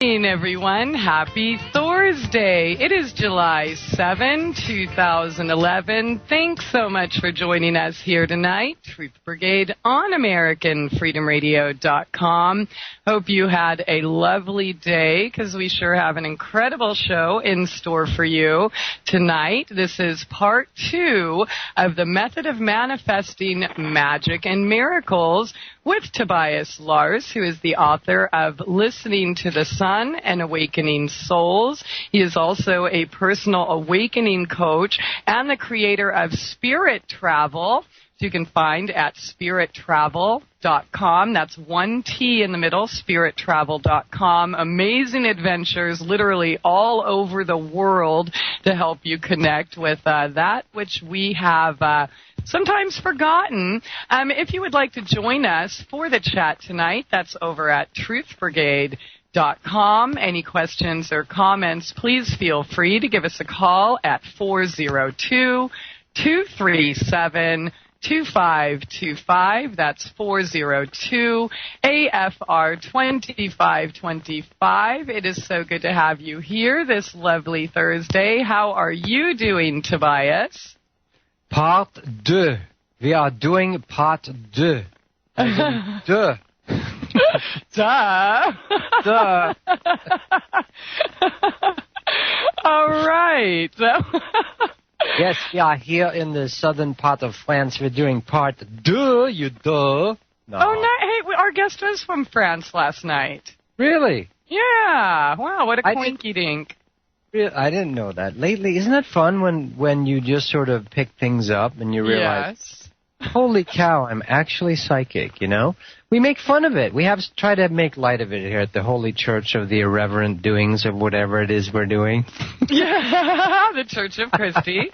Everyone, happy Thursday. It is July 7, 2011. Thanks so much for joining us here tonight. Truth Brigade on AmericanFreedomRadio.com. Hope you had a lovely day because we sure have an incredible show in store for you tonight. This is part 2 of the Method of Manifesting Magic and Miracles with Tobias Lars, who is the author of Listening to the Sun and Awakening Souls. He is also a personal awakening coach and the creator of Spirit Travel, which you can find at spirittravel.com. That's one T in the middle, spirittravel.com. Amazing adventures literally all over the world to help you connect with that which we have sometimes forgotten. If you would like to join us for the chat tonight, that's over at TruthBrigade.com. Any questions or comments, please feel free to give us a call at 402-237-2525. That's 402-AFR-2525. It is so good to have you here this lovely Thursday. How are you doing, Tobias? Part 2. We are doing part 2. Duh. Duh. Duh. All right. Yes, we are here in the southern part of France. We're doing part 2, you duh. No. Oh, no. Hey, our guest was from France last night. Really? Yeah. Wow, what a coinky-dink. I didn't know that. Lately, isn't it fun when you just sort of pick things up and you realize, yes, holy cow, I'm actually psychic, you know? We make fun of it. We have tried to make light of it here at the Holy Church of the Irreverent Doings of whatever it is we're doing. Yeah, the Church of Christie.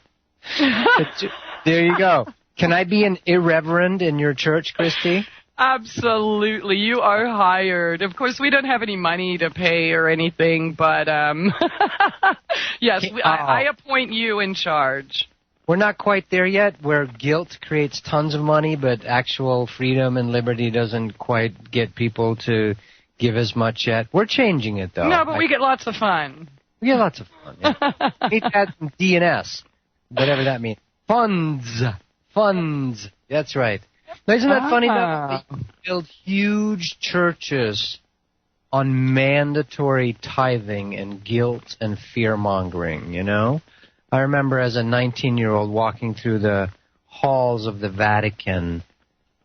There you go. Can I be an irreverend in your church, Christie? Absolutely. You are hired. Of course, we don't have any money to pay or anything, but yes, I appoint you in charge. We're not quite there yet, where guilt creates tons of money, but actual freedom and liberty doesn't quite get people to give as much yet. We're changing it, though. No, but we get lots of fun. We get lots of fun, yeah. We need to add some DNS, whatever that means. Funds. That's right. Now, isn't that funny, though? They build huge churches on mandatory tithing and guilt and fear-mongering, you know? I remember as a 19-year-old walking through the halls of the Vatican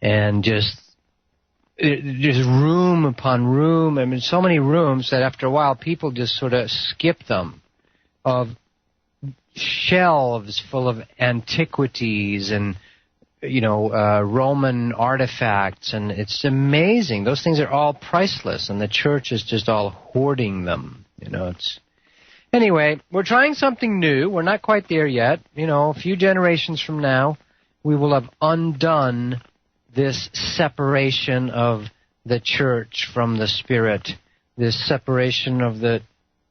and just room upon room. I mean, so many rooms that after a while people just sort of skip them, of shelves full of antiquities and Roman artifacts, and it's amazing. Those things are all priceless, and the church is just all hoarding them. Anyway, we're trying something new. We're not quite there yet. A few generations from now, we will have undone this separation of the church from the spirit, this separation of the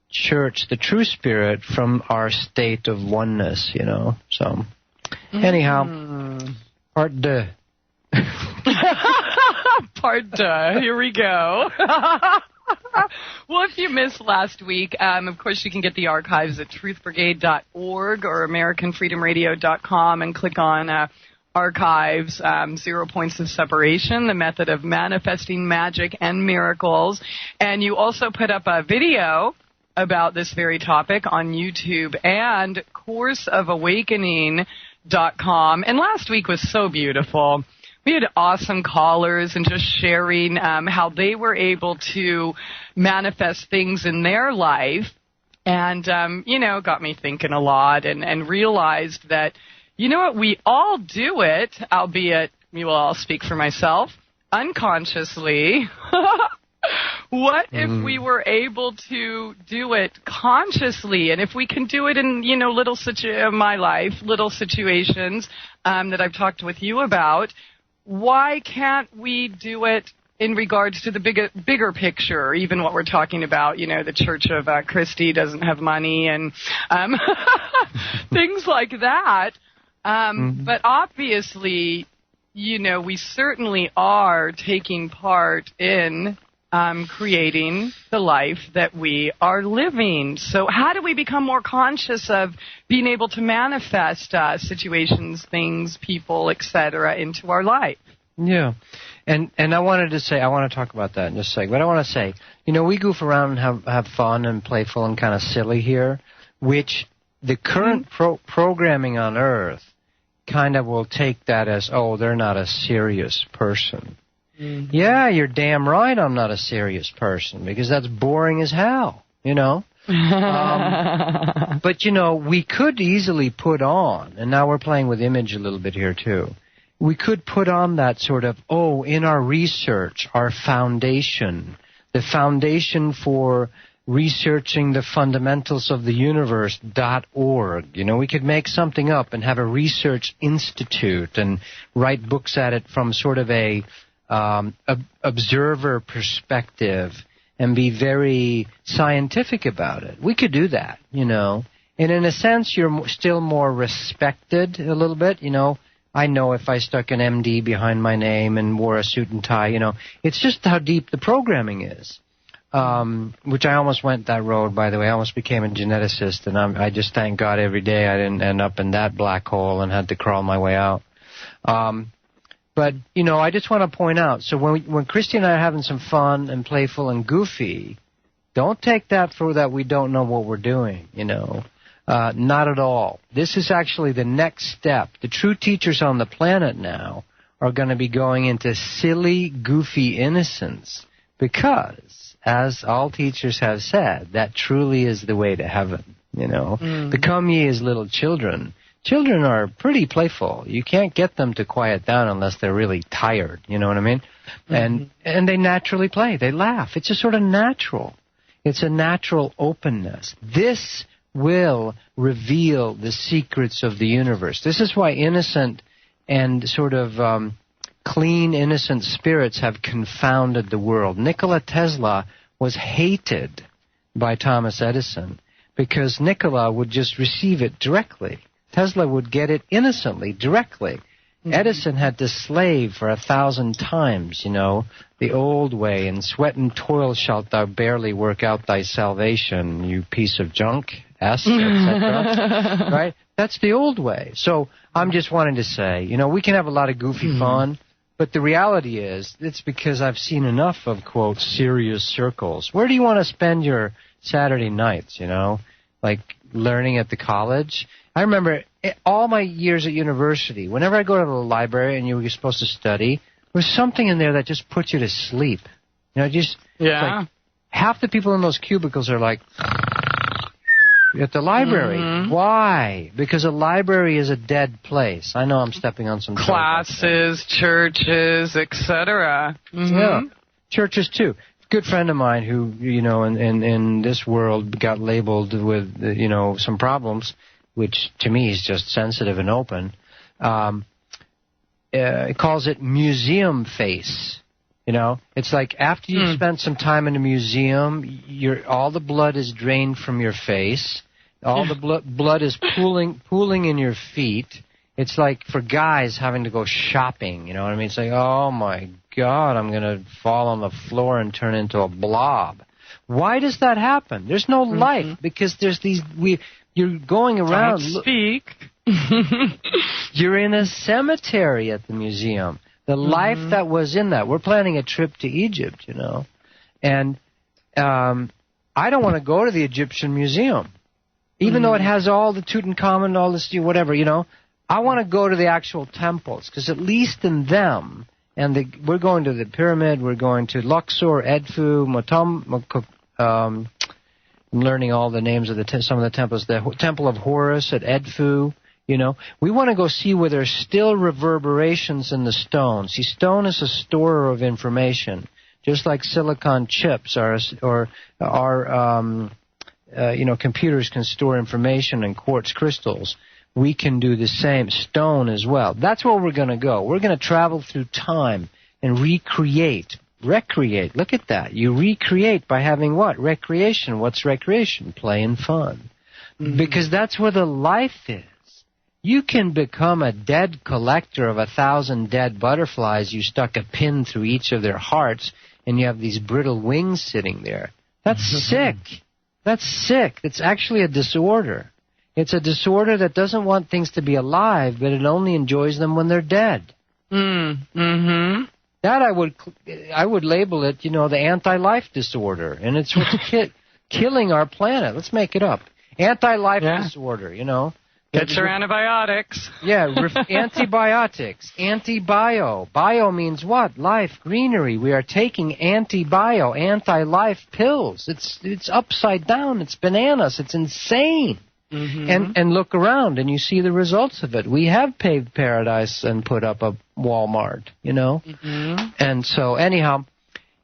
church, the true spirit, from our state of oneness, So, anyhow... Part 2. Part 2. Here we go. Well, if you missed last week, of course, you can get the archives at truthbrigade.org or AmericanFreedomRadio.com and click on archives, 0 Points of Separation, the Method of Manifesting Magic and Miracles. And you also put up a video about this very topic on YouTube and courseofawakening.com. And last week was so beautiful. We had awesome callers and just sharing how they were able to manifest things in their life. And, got me thinking a lot and realized that, what, we all do it, albeit, I'll speak for myself, unconsciously. What if we were able to do it consciously? And if we can do it in, little situations that I've talked with you about, why can't we do it in regards to the bigger picture, even what we're talking about, the Church of Christie doesn't have money and things like that. But obviously, we certainly are taking part in creating the life that we are living. So how do we become more conscious of being able to manifest situations, things, people, etc., into our life? Yeah. And I want to talk about that in just a second. But I want to say, we goof around and have fun and playful and kind of silly here, which the current programming on Earth kind of will take that as, oh, they're not a serious person. Mm-hmm. Yeah, you're damn right I'm not a serious person, because that's boring as hell, But, we could easily put on, and now we're playing with image a little bit here too, we could put on that sort of, in our research, our foundation, the foundation for researching the fundamentals of the universe.org. We could make something up and have a research institute and write books at it from sort of a observer perspective and be very scientific about it. We could do that, And in a sense, you're still more respected a little bit, I know if I stuck an MD behind my name and wore a suit and tie, it's just how deep the programming is. Which I almost went that road, by the way. I almost became a geneticist, and I just thank God every day I didn't end up in that black hole and had to crawl my way out. But, I just want to point out, so when Christie and I are having some fun and playful and goofy, don't take that for that we don't know what we're doing, Not at all. This is actually the next step. The true teachers on the planet now are going to be going into silly, goofy innocence, because, as all teachers have said, that truly is the way to heaven, Become ye as little children. Children are pretty playful. You can't get them to quiet down unless they're really tired, you know what I mean? Mm-hmm. And they naturally play. They laugh. It's just sort of natural. It's a natural openness. This will reveal the secrets of the universe. This is why innocent and sort of clean, innocent spirits have confounded the world. Nikola Tesla was hated by Thomas Edison because Nikola would just receive it directly. Tesla would get it innocently, directly. Mm-hmm. Edison had to slave for 1,000 times, the old way. In sweat and toil shalt thou barely work out thy salvation, you piece of junk, etc. Right? That's the old way. So I'm just wanting to say, we can have a lot of goofy fun, but the reality is it's because I've seen enough of, quote, serious circles. Where do you want to spend your Saturday nights, like learning at the college? I remember all my years at university, whenever I go to the library and you were supposed to study, there was something in there that just put you to sleep. Like half the people in those cubicles are like at the library. Mm-hmm. Why? Because a library is a dead place. I know I'm stepping on some classes, churches, etc. Mm-hmm. Yeah, churches too. Good friend of mine who, in this world got labeled with, some problems, which to me is just sensitive and open, calls it museum face. It's like after you've spent some time in a museum, all the blood is drained from your face, all the blood is pooling in your feet. It's like for guys having to go shopping, you know what I mean? It's like, oh my God, I'm going to fall on the floor and turn into a blob. Why does that happen? There's no life, because there's you're going around. Don't speak. You're in a cemetery at the museum. The life that was in that. We're planning a trip to Egypt, and I don't want to go to the Egyptian museum, even though it has all the Tutankhamun, all this, whatever, I want to go to the actual temples, because at least in them, we're going to the pyramid, we're going to Luxor, Edfu, I'm learning all the names of some of the temples. The Temple of Horus at Edfu, We want to go see where there's still reverberations in the stone. See, stone is a storer of information, just like silicon chips or computers can store information, and quartz crystals. We can do the same. Stone as well. That's where we're going to go. We're going to travel through time and recreate. Look at that. You recreate by having what? Recreation. What's recreation? Play and fun. Mm-hmm. Because that's where the life is. You can become a dead collector of 1,000 dead butterflies. You stuck a pin through each of their hearts, and you have these brittle wings sitting there. That's sick. That's sick. It's actually a disorder. It's a disorder that doesn't want things to be alive, but it only enjoys them when they're dead. Mm-hmm. That I would label it, the anti-life disorder, and it's what's killing our planet. Let's make it up. Anti-life disorder, Get your antibiotics. Yeah, antibiotics. Antibio. Bio means what? Life, greenery. We are taking anti-life pills. It's upside down. It's bananas. It's insane. Mm-hmm. And look around and you see the results of it. We have paved paradise and put up a Walmart, Mm-hmm. And so anyhow,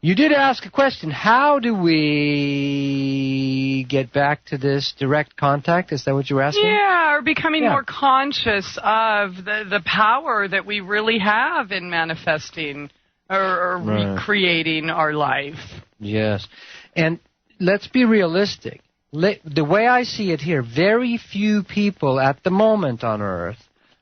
you did ask a question. How do we get back to this direct contact? Is that what you were asking? Yeah, or becoming more conscious of the power that we really have in manifesting or recreating our life. Yes. And let's be realistic. The way I see it here, very few people at the moment on Earth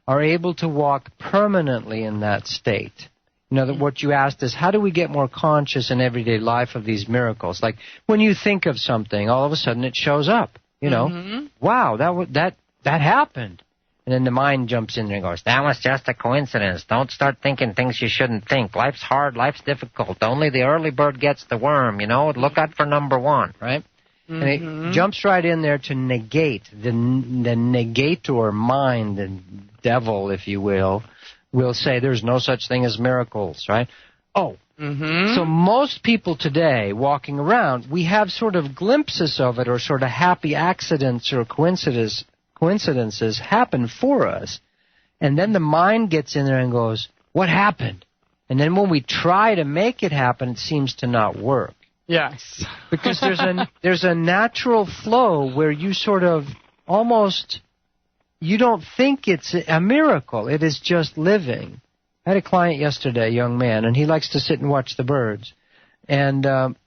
are able to walk permanently in that state. What you asked is, how do we get more conscious in everyday life of these miracles? Like, when you think of something, all of a sudden it shows up, Wow, that happened. And then the mind jumps in there and goes, that was just a coincidence. Don't start thinking things you shouldn't think. Life's hard, life's difficult. Only the early bird gets the worm, Look out for number one, right? Mm-hmm. And it jumps right in there to negate. The negator mind, the devil, if you will say there's no such thing as miracles, right? Oh. Mm-hmm. So most people today walking around, we have sort of glimpses of it or sort of happy accidents or coincidences happen for us. And then the mind gets in there and goes, what happened? And then when we try to make it happen, it seems to not work. Yes. Because there's a natural flow where you sort of almost, you don't think it's a miracle. It is just living. I had a client yesterday, a young man, and he likes to sit and watch the birds. And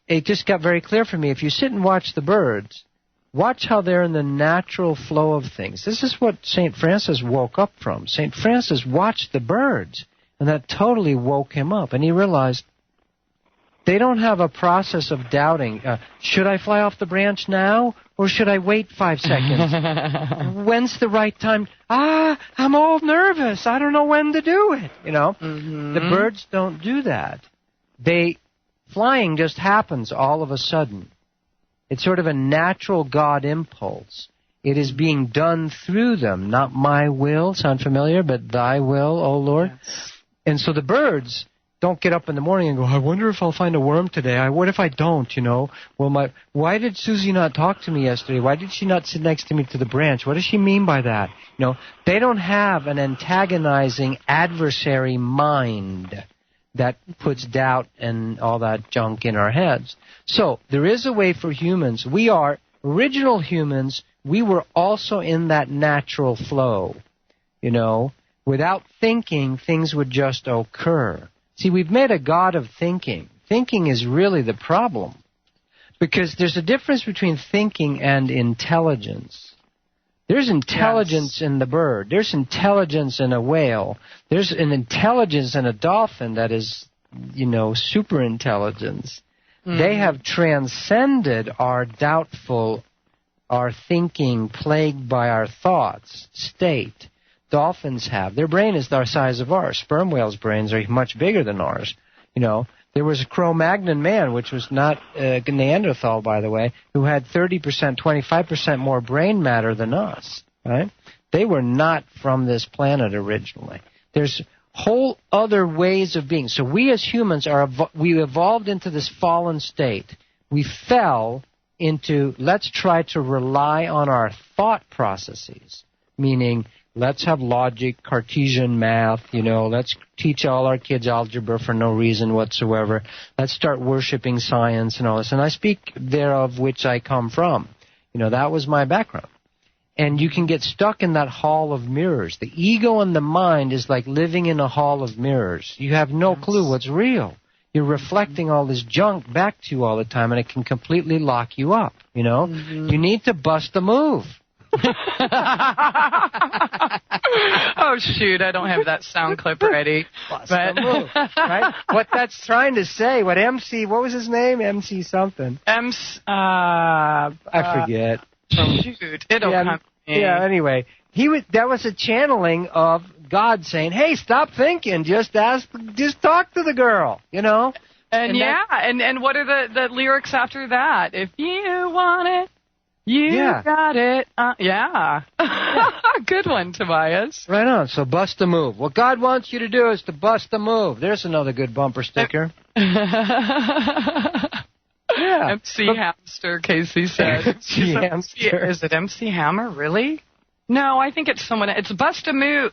it just got very clear for me, if you sit and watch the birds, watch how they're in the natural flow of things. This is what St. Francis woke up from. St. Francis watched the birds, and that totally woke him up. And he realized, they don't have a process of doubting. Should I fly off the branch now, or should I wait 5 seconds? When's the right time? I'm all nervous. I don't know when to do it. Mm-hmm. The birds don't do that. Flying just happens all of a sudden. It's sort of a natural God impulse. It is being done through them, not my will. Sound familiar? But thy will, O Lord. Yes. And so the birds don't get up in the morning and go, I wonder if I'll find a worm today. What if I don't, Well, why did Susie not talk to me yesterday? Why did she not sit next to me to the branch? What does she mean by that? They don't have an antagonizing adversary mind that puts doubt and all that junk in our heads. So there is a way for humans. We are original humans. We were also in that natural flow, Without thinking, things would just occur. See, we've made a god of thinking. Thinking is really the problem. Because there's a difference between thinking and intelligence. There's intelligence in the bird. There's intelligence in a whale. There's an intelligence in a dolphin that is, super intelligence. Mm-hmm. They have transcended our doubtful, our thinking plagued by our thoughts state. Dolphins have. Their brain is the size of ours. Sperm whales' brains are much bigger than ours. There was a Cro-Magnon man, which was not Neanderthal, by the way, who had 30%, 25% more brain matter than us, right? They were not from this planet originally. There's whole other ways of being. So we as humans we evolved into this fallen state. We fell into, let's try to rely on our thought processes, meaning, let's have logic, Cartesian math, let's teach all our kids algebra for no reason whatsoever. Let's start worshiping science and all this. And I speak thereof which I come from. That was my background. And you can get stuck in that hall of mirrors. The ego and the mind is like living in a hall of mirrors. You have no clue what's real. You're reflecting all this junk back to you all the time, and it can completely lock you up, You need to bust a move. Oh, shoot, I don't have that sound clip ready. Bust a move, right? What that's trying to say, what was his name? MC something. I forget. Shoot, it'll come to me. Yeah, anyway, that was a channeling of God saying, hey, stop thinking, just talk to the girl, you know? And what are the lyrics after that? If you want it, you got it. Yeah. Good one, Tobias. Right on. So bust a move. What God wants you to do is to bust a move. There's another good bumper sticker. Yeah. MC Hamster, Casey said. MC Hamster. Is it MC Hammer, really? No, I think it's someone. It's Bust a Move.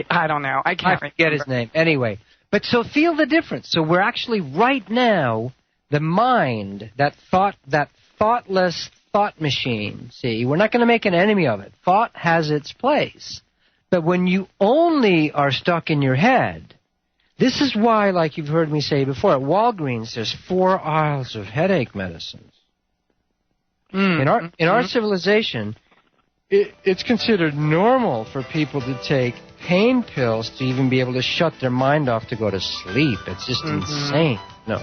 I don't know. I can't forget his name. Anyway. But so feel the difference. So we're actually right now, the mind, that thoughtless thought machine, see, we're not going to make an enemy of it. Thought has its place. But when you only are stuck in your head, this is why, like you've heard me say before, at Walgreens there's 4 aisles of headache medicines. In our civilization, it's considered normal for people to take pain pills to even be able to shut their mind off to go to sleep. It's just insane. No.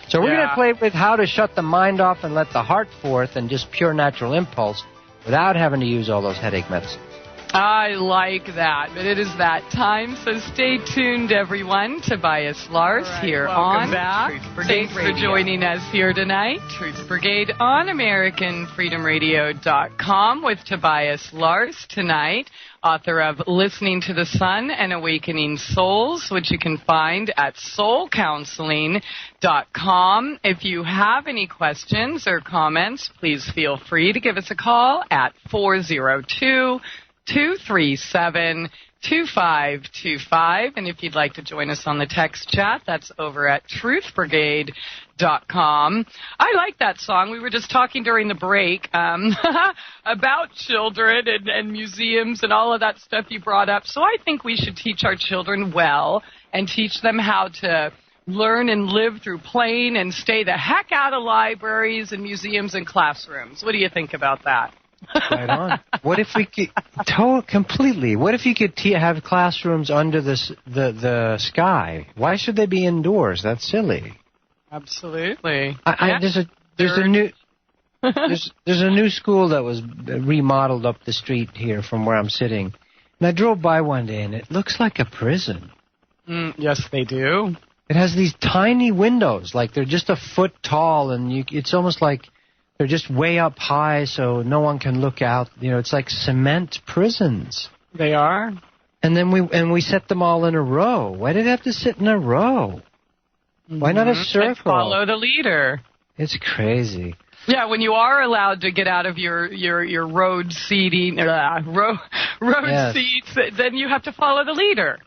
So we're going to play with how to shut the mind off and let the heart forth and just pure natural impulse without having to use all those headache medicines. I like that, but it is that time, so stay tuned, everyone. Tobias Lars here on Truth Brigade. Thanks for joining us here tonight. Truth Brigade on AmericanFreedomRadio.com with Tobias Lars tonight, author of Listening to the Sun and Awakening Souls, which you can find at soulcounseling.com. If you have any questions or comments, please feel free to give us a call at 402-237-2525. And if you'd like to join us on the text chat, that's over at TruthBrigade.com. I like that song. We were just talking during the break about children and museums and all of that stuff you brought up. So I think we should teach our children well and teach them how to learn and live through playing and stay the heck out of libraries and museums and classrooms. What do you think about that? Right on. What if we could completely? What if you could have classrooms under the sky? Why should they be indoors? That's silly. Absolutely. There's a new school that was remodeled up the street here from where I'm sitting, and I drove by one day, and it looks like a prison. Yes, they do. It has these tiny windows, like they're just a foot tall, and it's almost like they're just way up high so no one can look out. You know, it's like cement prisons. They are. And then we set them all in a row. Why did it have to sit in a row? Why not a circle? And follow the leader. It's crazy. Yeah, when you are allowed to get out of your road seating, seats, then you have to follow the leader.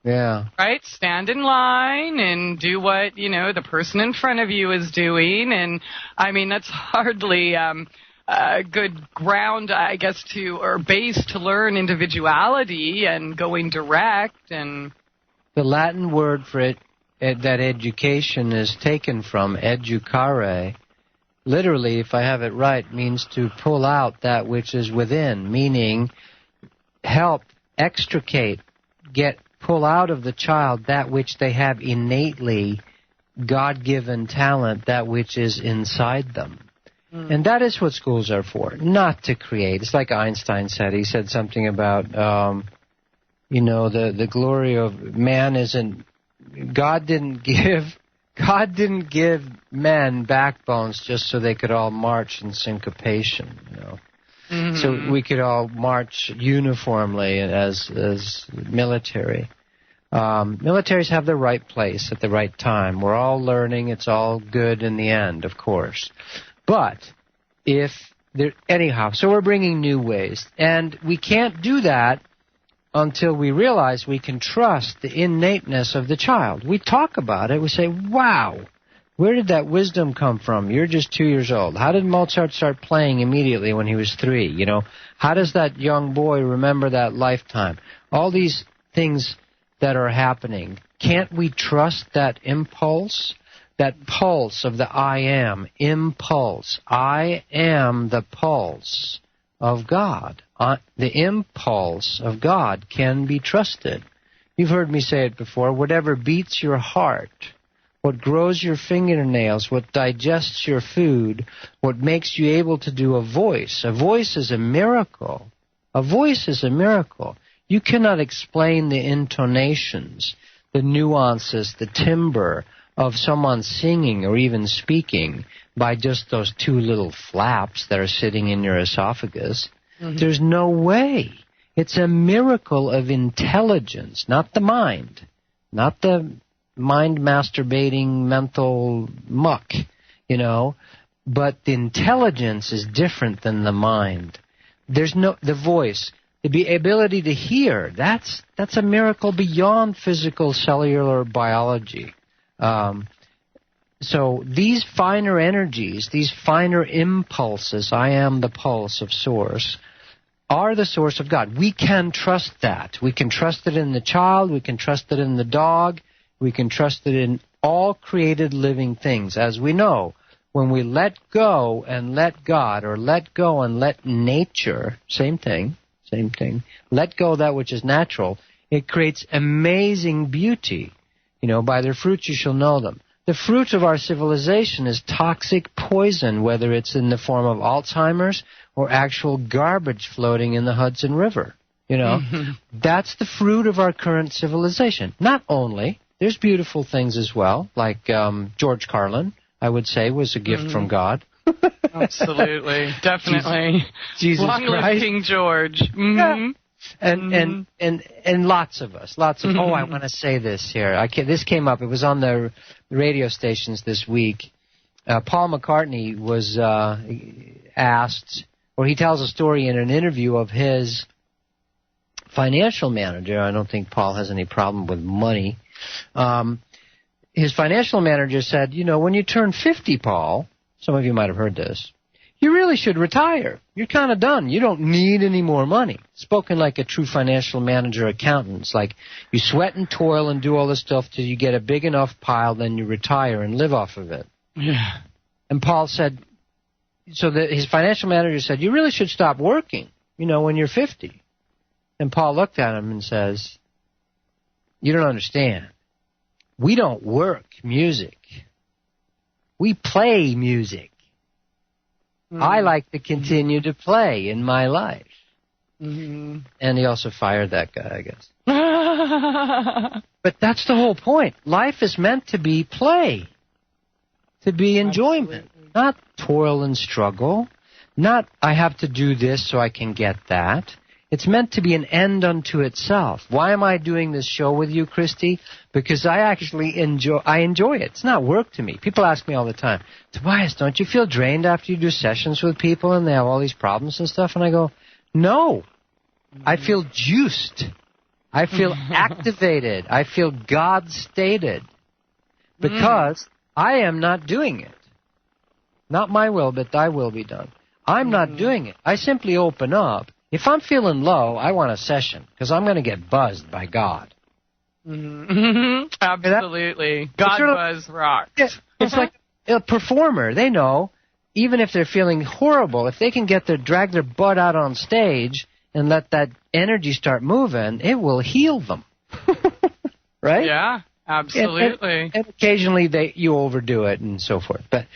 Yeah. Right? Stand in line and do what, the person in front of you is doing. And, I mean, that's hardly a good ground, I guess, or base to learn individuality and going direct. And the Latin word for it, that education is taken from, educare, literally, if I have it right, means to pull out that which is within, meaning help, extricate, pull out of the child that which they have innately God-given talent, that which is inside them. And that is what schools are for, not to create. It's like Einstein said. He said something about, the glory of man isn't, God didn't give men backbones just so they could all march in syncopation, So we could all march uniformly as military. Militaries have the right place at the right time. We're all learning. It's all good in the end, of course. But so we're bringing new ways. And we can't do that until we realize we can trust the innateness of the child. We talk about it. We say, wow, where did that wisdom come from? You're just 2 years old. How did Mozart start playing immediately when he was 3? How does that young boy remember that lifetime? All these things that are happening. Can't we trust that impulse? That pulse of the I am, impulse. I am the pulse of God. The impulse of God can be trusted. You've heard me say it before. Whatever beats your heart, what grows your fingernails, what digests your food, what makes you able to do a voice. A voice is a miracle. A voice is a miracle. You cannot explain the intonations, the nuances, the timbre of someone singing or even speaking by just those two little flaps that are sitting in your esophagus. Mm-hmm. There's no way. It's a miracle of intelligence, not the mind, not the mind-masturbating mental muck, but the intelligence is different than the mind. There's the voice, the ability to hear, that's a miracle beyond physical cellular biology. So these finer energies, these finer impulses, I am the pulse of Source, are the source of God. We can trust that. We can trust it in the child. We can trust it in the dog. We can trust it in all created living things. As we know, when we let go and let God, or let go and let nature, same thing, let go of that which is natural, it creates amazing beauty. By their fruits you shall know them. The fruit of our civilization is toxic poison, whether it's in the form of Alzheimer's or actual garbage floating in the Hudson River. That's the fruit of our current civilization. Not only, there's beautiful things as well, like George Carlin, I would say, was a gift from God. Absolutely, definitely. Jesus Long Christ. live King George. Mm-hmm. Yeah. And lots of us. Oh, I want to say this here. This came up. It was on the radio stations this week. Paul McCartney was asked, or he tells a story in an interview of his financial manager. I don't think Paul has any problem with money. His financial manager said, when you turn 50, Paul, some of you might have heard this, you really should retire. You're kind of done. You don't need any more money. Spoken like a true financial manager accountant. It's like you sweat and toil and do all this stuff till you get a big enough pile, then you retire and live off of it. Yeah. And Paul said, his financial manager said, you really should stop working, when you're 50. And Paul looked at him and says, you don't understand. We don't work music. We play music. I like to continue to play in my life. Mm-hmm. And he also fired that guy, I guess. But that's the whole point. Life is meant to be play, to be enjoyment, not toil and struggle, not I have to do this so I can get that. It's meant to be an end unto itself. Why am I doing this show with you, Christie? Because I actually enjoy it. It's not work to me. People ask me all the time, Tobias, don't you feel drained after you do sessions with people and they have all these problems and stuff? And I go, no. I feel juiced. I feel activated. I feel God-stated. Because I am not doing it. Not my will, but thy will be done. I'm not doing it. I simply open up. If I'm feeling low, I want a session because I'm going to get buzzed by God. Mm-hmm. Absolutely. God buzz rocks. It's like a performer. They know, even if they're feeling horrible, if they can drag their butt out on stage and let that energy start moving, it will heal them. Right? Yeah, absolutely. And occasionally you overdo it and so forth. But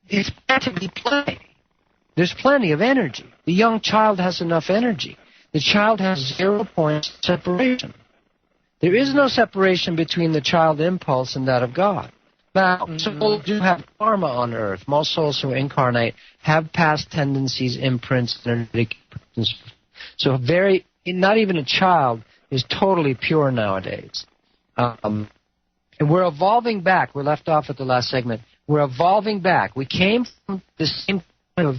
it's meant to be play. There's plenty of energy. The young child has enough energy. The child has 0 points of separation. There is no separation between the child impulse and that of God. Now, souls do have karma on earth. Most souls who incarnate have past tendencies, imprints, energetic imprints. So not even a child is totally pure nowadays. And we're evolving back. We're left off at the last segment. We're evolving back. We came from the same kind of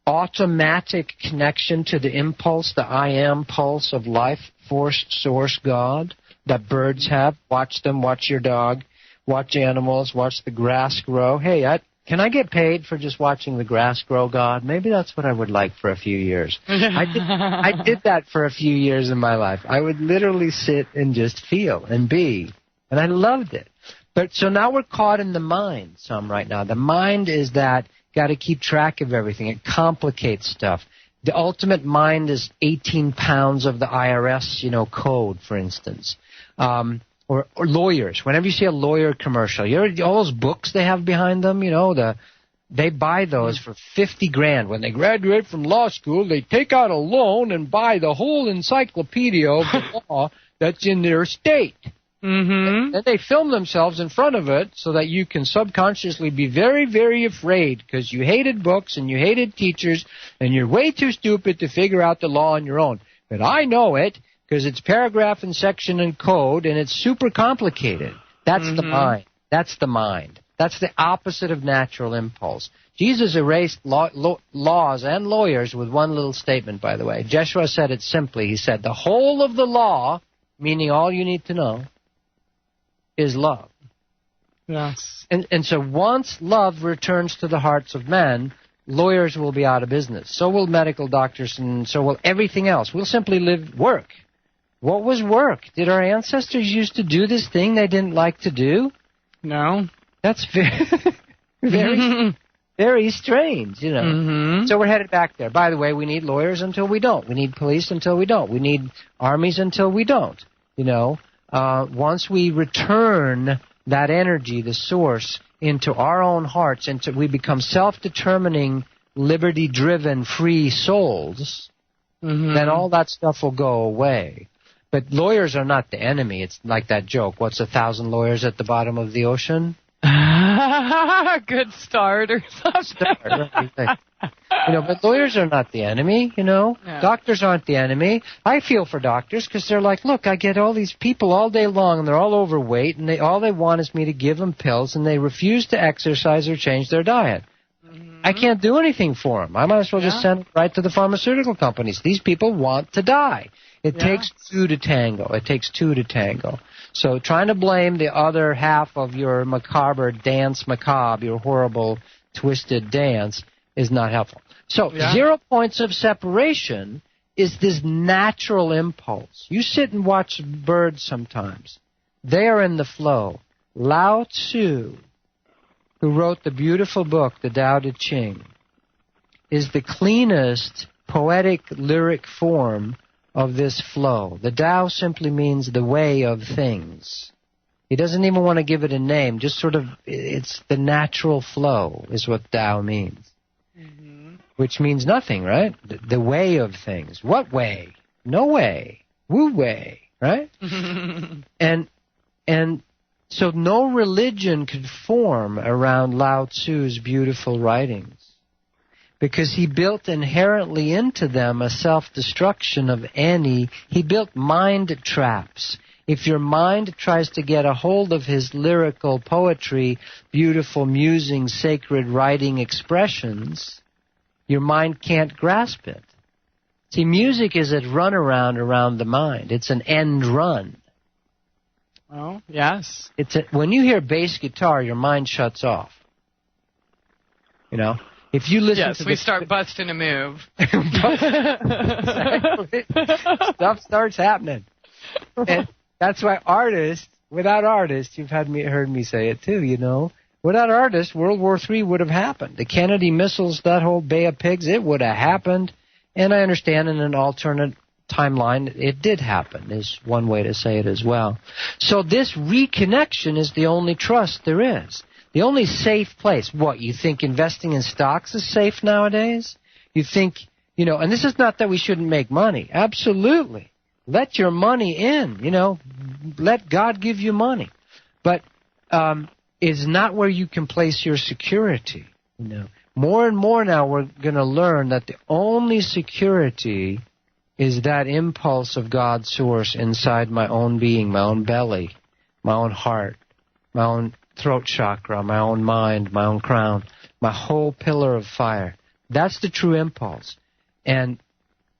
automatic connection to the impulse, the I am pulse of life, force, source, God, that birds have. Watch them, watch your dog, watch animals, watch the grass grow. Hey, can I get paid for just watching the grass grow, God? Maybe that's what I would like for a few years. I did that for a few years in my life. I would literally sit and just feel and be, and I loved it. But so now we're caught in the mind some right now. The mind is that got to keep track of everything. It complicates stuff. The ultimate mind is 18 pounds of the IRS, code, for instance. Or lawyers. Whenever you see a lawyer commercial, all those books they have behind them, they buy those for $50,000. When they graduate from law school, they take out a loan and buy the whole encyclopedia of the law that's in their state. Mm-hmm. And they film themselves in front of it so that you can subconsciously be very, very afraid because you hated books and you hated teachers and you're way too stupid to figure out the law on your own. But I know it because it's paragraph and section and code and it's super complicated. That's the mind. That's the mind. That's the opposite of natural impulse. Jesus erased laws and lawyers with one little statement, by the way. Jeshua said it simply. He said, the whole of the law, meaning all you need to know, is love. Yes. And so once love returns to the hearts of men, lawyers will be out of business. So will medical doctors, and so will everything else. We'll simply work. What was work? Did our ancestors used to do this thing they didn't like to do? No. That's very, very strange, Mm-hmm. So we're headed back there. By the way, we need lawyers until we don't. We need police until we don't. We need armies until we don't. Once we return that energy, the source, into our own hearts, we become self-determining, liberty-driven, free souls, then all that stuff will go away. But lawyers are not the enemy. It's like that joke, what's 1,000 lawyers at the bottom of the ocean? Good start or something. But lawyers are not the enemy, Yeah. Doctors aren't the enemy. I feel for doctors because they're like, look, I get all these people all day long and they're all overweight and all they want is me to give them pills and they refuse to exercise or change their diet. I can't do anything for them. I might as well just send them right to the pharmaceutical companies. These people want to die. It takes two to tango. It takes two to tango. So trying to blame the other half of your macabre dance macabre, your horrible twisted dance, is not helpful. So 0 points of separation is this natural impulse. You sit and watch birds sometimes. They are in the flow. Lao Tzu, who wrote the beautiful book, the Tao Te Ching, is the cleanest poetic lyric form of this flow. The Tao simply means the way of things. He doesn't even want to give it a name, just sort of, it's the natural flow is what Tao means. Which means nothing, right? The way of things. What way? No way. Wu way, right? And so no religion could form around Lao Tzu's beautiful writings, because he built inherently into them a self-destruction of he built mind traps. If your mind tries to get a hold of his lyrical poetry, beautiful musing, sacred writing expressions, your mind can't grasp it. See, music is a runaround around the mind. It's an end run. Oh, yes. When you hear bass guitar, your mind shuts off. If you listen to we start busting a move. Stuff starts happening. And that's why without artists, you've heard me say it too, without artists, World War III would have happened. The Kennedy missiles, that whole Bay of Pigs, it would have happened. And I understand in an alternate timeline, it did happen, is one way to say it as well. So this reconnection is the only trust there is. The only safe place. What, you think investing in stocks is safe nowadays? You think, and this is not that we shouldn't make money. Absolutely. Let your money in, let God give you money. But it's not where you can place your security. More and more now we're going to learn that the only security is that impulse of God's source inside my own being, my own belly, my own heart, my own throat chakra, my own mind, my own crown, my whole pillar of fire. That's the true impulse. And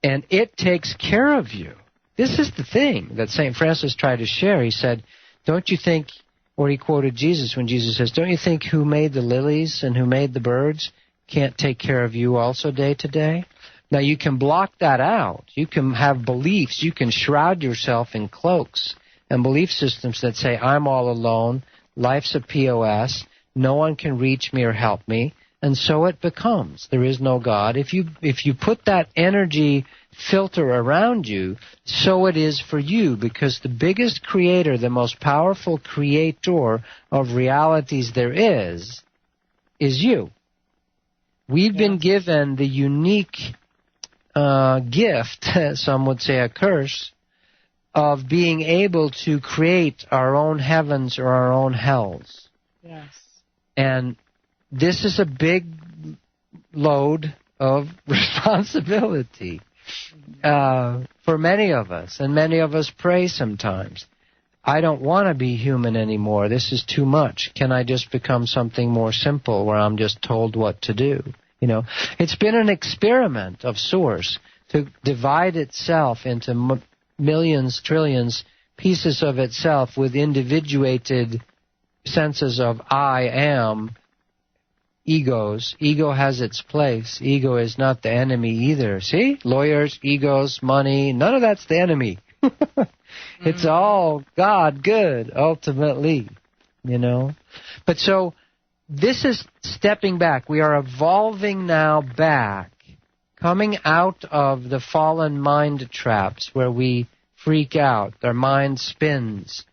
it takes care of you. This is the thing that St. Francis tried to share. He said, don't you think, or he quoted Jesus when Jesus says, don't you think who made the lilies and who made the birds can't take care of you also day to day? Now you can block that out. You can have beliefs. You can shroud yourself in cloaks and belief systems that say, I'm all alone. Life's a POS. No one can reach me or help me. and so it becomes. There is no God. If you put that energy filter around you, so it is for you, because the biggest creator, the most powerful creator of realities there is you. We've been given the unique gift, some would say a curse, of being able to create our own heavens or our own hells. Yes. And this is a big load of responsibility for many of us. And many of us pray sometimes, I don't want to be human anymore. This is too much. Can I just become something more simple where I'm just told what to do? You know, it's been an experiment of sorts to divide itself into millions, trillions pieces of itself with individuated senses of I am, egos. Ego has its place. Ego is not the enemy either. See? Lawyers, egos, money, none of that's the enemy. It's all God good, ultimately, you know. But so this is stepping back. We are evolving now back, coming out of the fallen mind traps where we freak out. Our mind spins.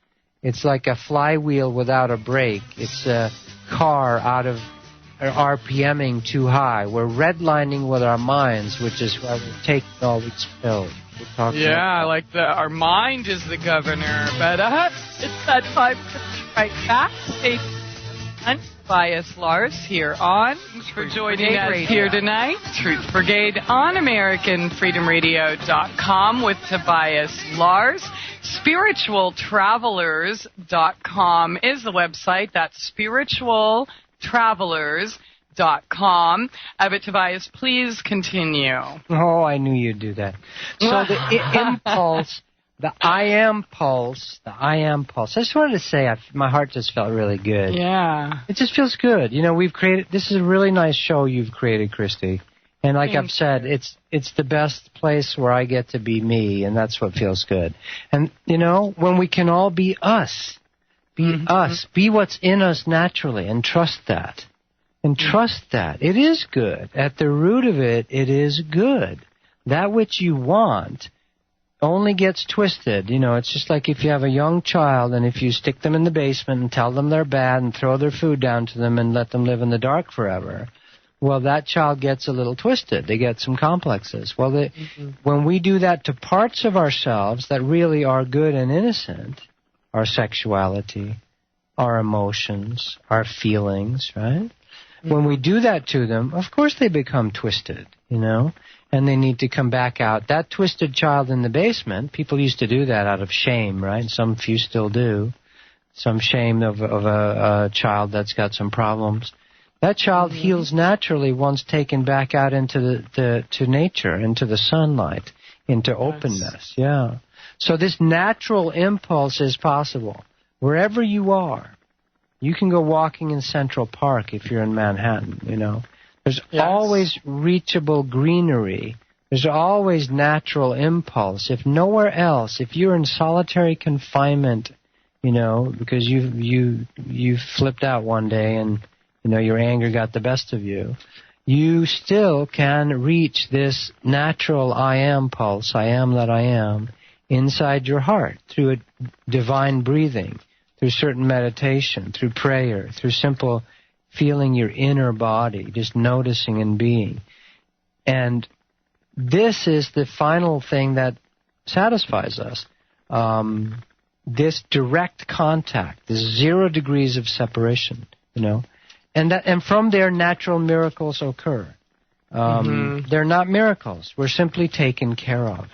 It's like a flywheel without a brake. It's a car out of RPMing too high. We're redlining with our minds, which is why we're taking all these pills. Like our mind is the governor. But it's that time to be right back. Stay tuned. Tobias Lars here on. Thanks for joining us here tonight. Truth Brigade on AmericanFreedomRadio.com with Tobias Lars. SpiritualTravelers.com is the website. That's SpiritualTravelers.com. But Tobias, please continue. Oh, I knew you'd do that. So the impulse, the I am pulse. I just wanted to say, my heart just felt really good. Yeah. It just feels good. You know, this is a really nice show you've created, Christie. And like I've said, it's the best place where I get to be me, and that's what feels good. And, you know, when we can all be us, be what's in us naturally, and trust that. And trust that. It is good. At the root of it, it is good. That which you want only gets twisted. You know, it's just like if you have a young child and if you stick them in the basement and tell them they're bad and throw their food down to them and let them live in the dark forever, well, that child gets a little twisted. They get some complexes. Well, when we do that to parts of ourselves that really are good and innocent, our sexuality, our emotions, our feelings, right? When we do that to them, of course they become twisted, you know, and they need to come back out. That twisted child in the basement, people used to do that out of shame, right? Some few still do. Some shame of a child that's got some problems. That child heals naturally once taken back out into to nature, into the sunlight, into openness. Yeah. So this natural impulse is possible. Wherever you are. You can go walking in Central Park if you're in Manhattan, you know. There's always reachable greenery. There's always natural impulse. If nowhere else, if you're in solitary confinement, you know, because you flipped out one day and, you know, your anger got the best of you, you still can reach this natural I am pulse, I am that I am, inside your heart through a divine breathing, through certain meditation, through prayer, through simple feeling your inner body, just noticing and being. And this is the final thing that satisfies us. This direct contact, this 0 degrees of separation, you know. And from there, natural miracles occur. They're not miracles. We're simply taken care of.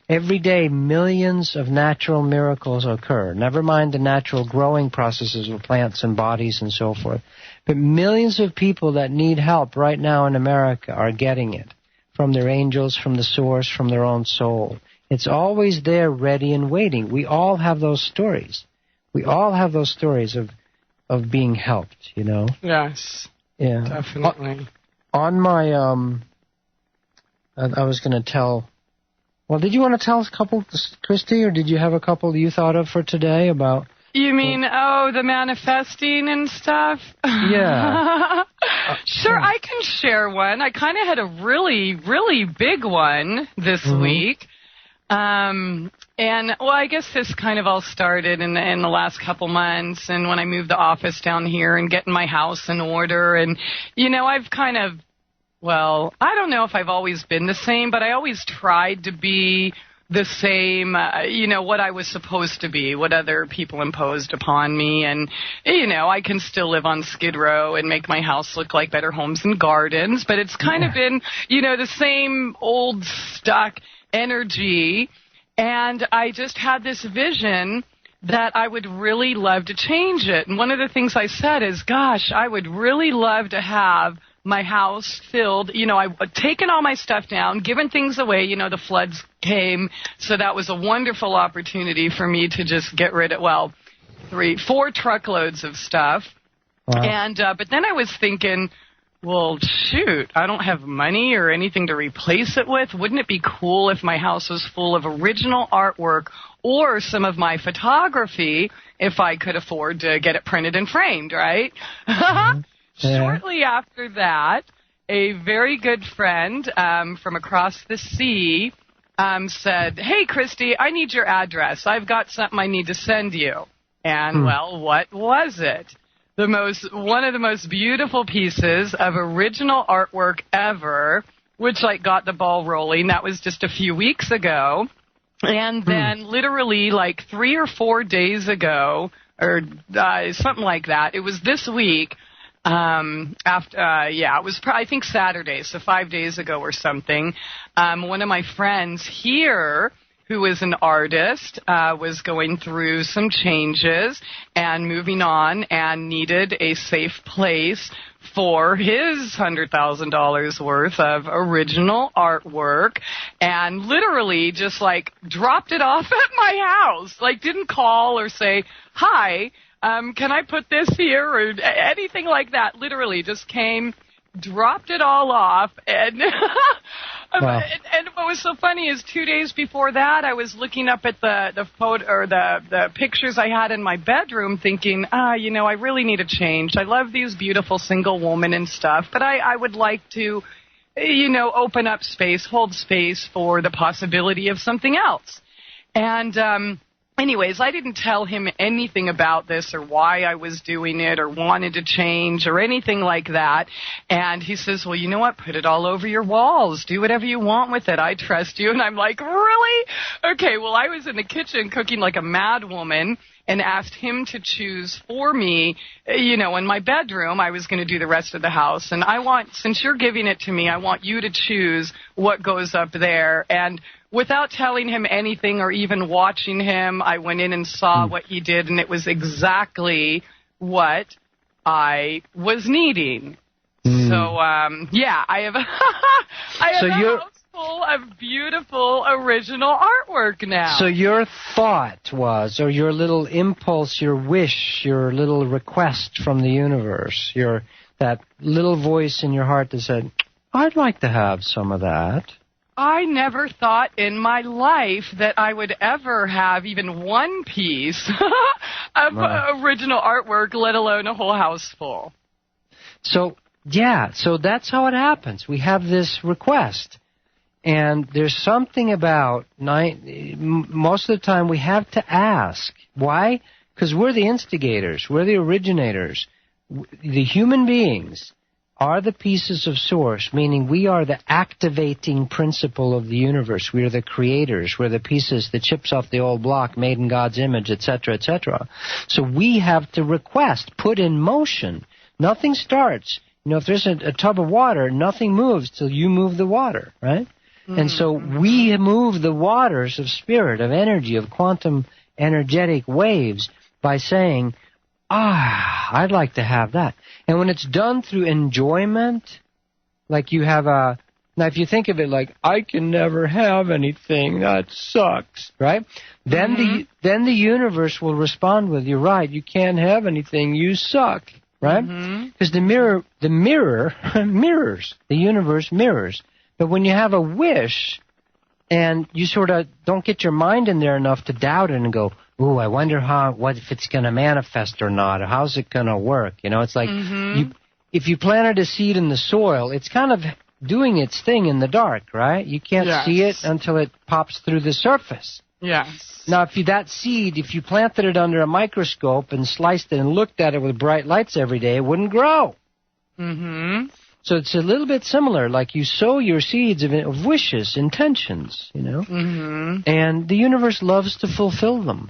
Every day, millions of natural miracles occur. Never mind the natural growing processes of plants and bodies and so forth. But millions of people that need help right now in America are getting it from their angels, from the source, from their own soul. It's always there, ready and waiting. We all have those stories. We all have those stories of being helped, you know? Yes. Yeah. Definitely. On my, I was going to tell... Well, did you want to tell us a couple, Christie, or did you have a couple you thought of for today about You mean, the manifesting and stuff? Yeah. Sure, I can share one. I kind of had a really, really big one this week. And, well, I guess this kind of all started in the last couple months, and when I moved the office down here and getting my house in order. And, I've kind of, well, I don't know if I've always been the same, but I always tried to be the same, what I was supposed to be, what other people imposed upon me. And, I can still live on Skid Row and make my house look like Better Homes and Gardens, but it's kind of been, the same old stuck energy. And I just had this vision that I would really love to change it. And one of the things I said is, gosh, I would really love to have my house filled. I've taken all my stuff down, given things away. The floods came, so that was a wonderful opportunity for me to just get rid of, 4 truckloads of stuff. Wow. And but then I was thinking, well, shoot, I don't have money or anything to replace it with. Wouldn't it be cool if my house was full of original artwork or some of my photography if I could afford to get it printed and framed, right? Shortly after that, a very good friend from across the sea said, hey, Christie, I need your address. I've got something I need to send you. And, well, what was it? One of the most beautiful pieces of original artwork ever, which got the ball rolling. That was just a few weeks ago. And then literally 3 or 4 days ago, or something like that, it was this week, it was I think Saturday, so 5 days ago or something, one of my friends here, who is an artist, was going through some changes and moving on and needed a safe place for his $100,000 worth of original artwork, and literally just dropped it off at my house. Didn't call or say, hi, can I put this here or anything like that. Literally just came, dropped it all off, and wow. And what was so funny is 2 days before that, I was looking up at the photo or the pictures I had in my bedroom, thinking, I really need a change. I love these beautiful single women and stuff, but I would like to, open up space, hold space for the possibility of something else. And anyways, I didn't tell him anything about this or why I was doing it or wanted to change or anything like that. And he says, well, you know what? Put it all over your walls. Do whatever you want with it. I trust you. And I'm like, really? Okay, well, I was in the kitchen cooking like a mad woman and asked him to choose for me, in my bedroom. I was going to do the rest of the house. And since you're giving it to me, I want you to choose what goes up there. And without telling him anything or even watching him, I went in and saw what he did, and it was exactly what I was needing. So, I have a house full of beautiful original artwork now. So your thought was, or your little impulse, your wish, your little request from the universe, that little voice in your heart that said, I'd like to have some of that. I never thought in my life that I would ever have even one piece of original artwork, let alone a whole house full. So that's how it happens. We have this request, and there's something about, most of the time we have to ask. Why? Because we're the instigators. We're the originators. The human beings are the pieces of source, meaning we are the activating principle of the universe. We are the creators. We're the pieces, the chips off the old block, made in God's image, etc., etc. So we have to request, put in motion. Nothing starts. If there's a tub of water, nothing moves till you move the water, right? Mm-hmm. And so we move the waters of spirit, of energy, of quantum energetic waves by saying, I'd like to have that. And when it's done through enjoyment, like you have now if you think of it like, I can never have anything, that sucks, right? Then the universe will respond with, you're right, you can't have anything, you suck, right? Because the mirror mirrors, the universe mirrors. But when you have a wish and you sort of don't get your mind in there enough to doubt it and go, ooh, I wonder what if it's going to manifest or not, or how's it going to work? You know, it's like if you planted a seed in the soil, it's kind of doing its thing in the dark, right? You can't see it until it pops through the surface. Yes. Now, if you planted it under a microscope and sliced it and looked at it with bright lights every day, it wouldn't grow. Mm-hmm. So it's a little bit similar, like you sow your seeds of wishes, intentions, you know, and the universe loves to fulfill them.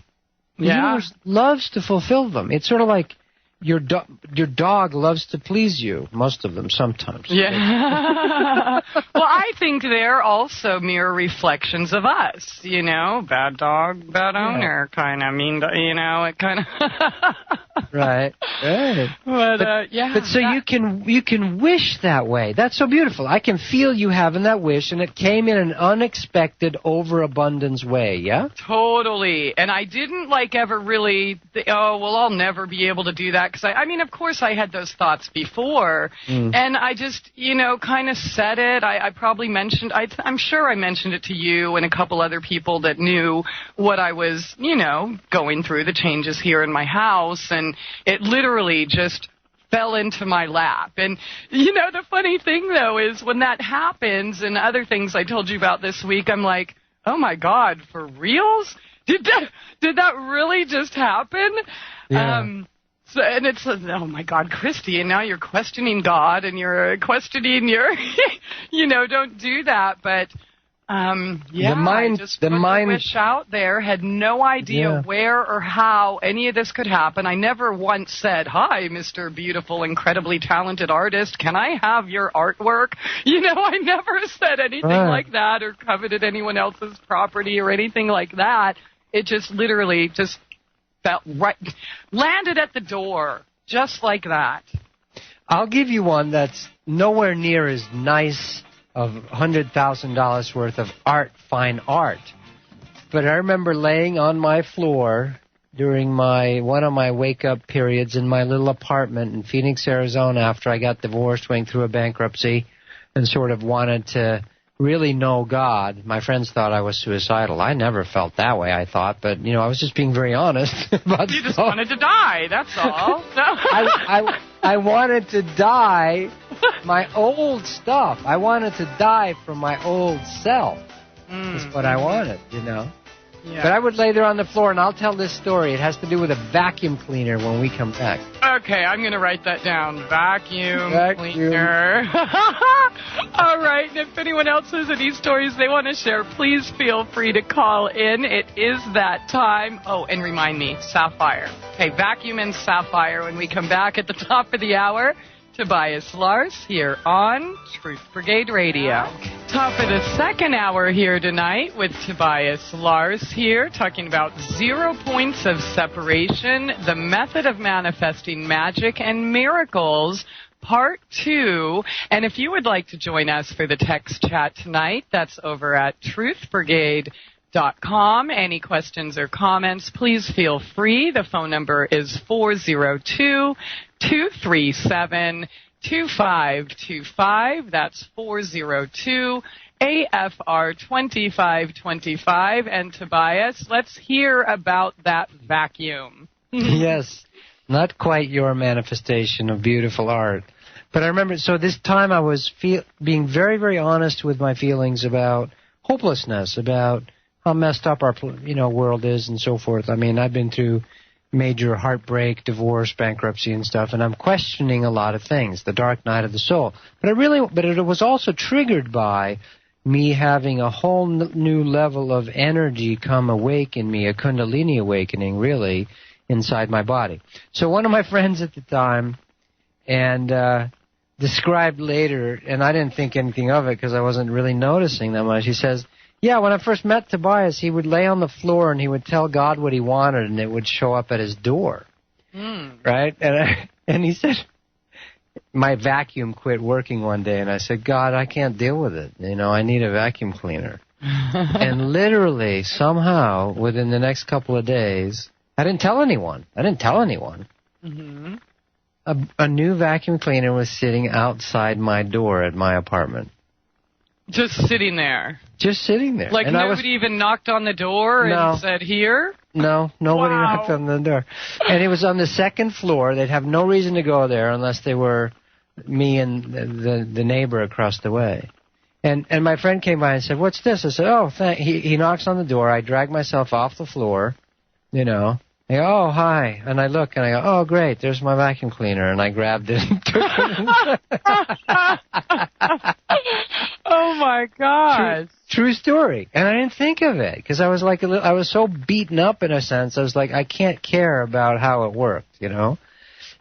The universe loves to fulfill them. It's sort of like your dog loves to please you, most of them sometimes. Yeah. Well, I think they're also mirror reflections of us, you know, bad dog, bad owner, kind of mean, you know, it kind of. Right. But so you can wish that way. That's so beautiful. I can feel you having that wish, and it came in an unexpected, overabundance way, yeah? Totally. And I didn't, ever really, I'll never be able to do that. Because, I mean, of course I had those thoughts before. And I just, kind of said it. I probably mentioned, I'm sure I mentioned it to you and a couple other people that knew what I was, going through, the changes here in my house. And it literally just fell into my lap. And, the funny thing, though, is when that happens and other things I told you about this week, I'm like, oh, my God, for reals? Did that really just happen? Yeah. And it's, oh, my God, Christie, and now you're questioning God and you're questioning your, don't do that. But, I just put the wish out there, had no idea where or how any of this could happen. I never once said, hi, Mr. Beautiful, incredibly talented artist, can I have your artwork? I never said anything like that or coveted anyone else's property or anything like that. It just literally just landed at the door, just like that. I'll give you one that's nowhere near as nice of $100,000 worth of fine art. But I remember laying on my floor during one of my wake-up periods in my little apartment in Phoenix, Arizona, after I got divorced, went through a bankruptcy, and sort of wanted to really know God. My friends thought I was suicidal. I never felt that way, I thought, but, I was just being very honest about You just wanted to die, that's all. I wanted to die my old stuff. I wanted to die from my old self. Is what I wanted, Yeah. But I would lay there on the floor, and I'll tell this story. It has to do with a vacuum cleaner when we come back. Okay, I'm going to write that down. Vacuum cleaner. All right, and if anyone else has any stories they want to share, please feel free to call in. It is that time. Oh, and remind me, Sapphire. Okay, vacuum and Sapphire when we come back at the top of the hour. Tobias Lars here on Truth Brigade Radio. Top of the second hour here tonight with Tobias Lars here, talking about 0 points of separation, the method of manifesting magic and miracles, Part 2. And if you would like to join us for the text chat tonight, that's over at TruthBrigade.com. Any questions or comments, please feel free. The phone number is 402-237-2525. That's 402-AFR-2525. And Tobias, let's hear about that vacuum. Yes, not quite your manifestation of beautiful art. But I remember, so this time I was being very, very honest with my feelings about hopelessness, about how messed up our world is and so forth. I mean, I've been through major heartbreak, divorce, bankruptcy and stuff, and I'm questioning a lot of things, the dark night of the soul. But it was also triggered by me having a whole new level of energy come awake in me, a Kundalini awakening, really, inside my body. So one of my friends at the time, and described later, and I didn't think anything of it because I wasn't really noticing that much, he says, yeah, when I first met Tobias, he would lay on the floor and he would tell God what he wanted, and it would show up at his door, right? And he said, my vacuum quit working one day, and I said, God, I can't deal with it. I need a vacuum cleaner. And literally, somehow, within the next couple of days, I didn't tell anyone. Mm-hmm. A new vacuum cleaner was sitting outside my door at my apartment. Just sitting there. Just sitting there. Like and nobody even knocked on the door and said, here? No, nobody knocked on the door. And it was on the second floor. They'd have no reason to go there unless they were me and the neighbor across the way. And my friend came by and said, what's this? I said, oh, he knocks on the door. I drag myself off the floor, you know. I go, oh, hi. And I look and I go, oh, great, there's my vacuum cleaner. And I grabbed it and took it. Oh, my gosh. True story. And I didn't think of it because I was like, I was so beaten up in a sense. I was like, I can't care about how it worked, you know.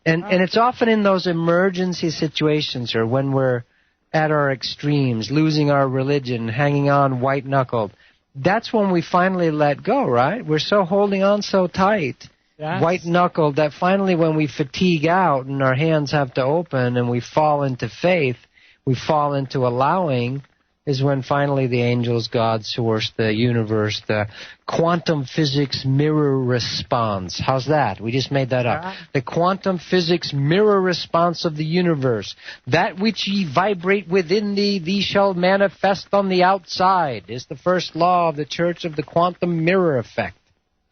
And it's often in those emergency situations or when we're at our extremes, losing our religion, hanging on white-knuckled. That's when we finally let go, right? We're so holding on so tight, white-knuckled, that finally when we fatigue out and our hands have to open and we fall into faith, we fall into allowing, is when finally the angels, God, source, the universe, the quantum physics mirror response. How's that? We just made that up. The quantum physics mirror response of the universe. That which ye vibrate within thee, thee shall manifest on the outside, is the first law of the Church of the Quantum Mirror Effect.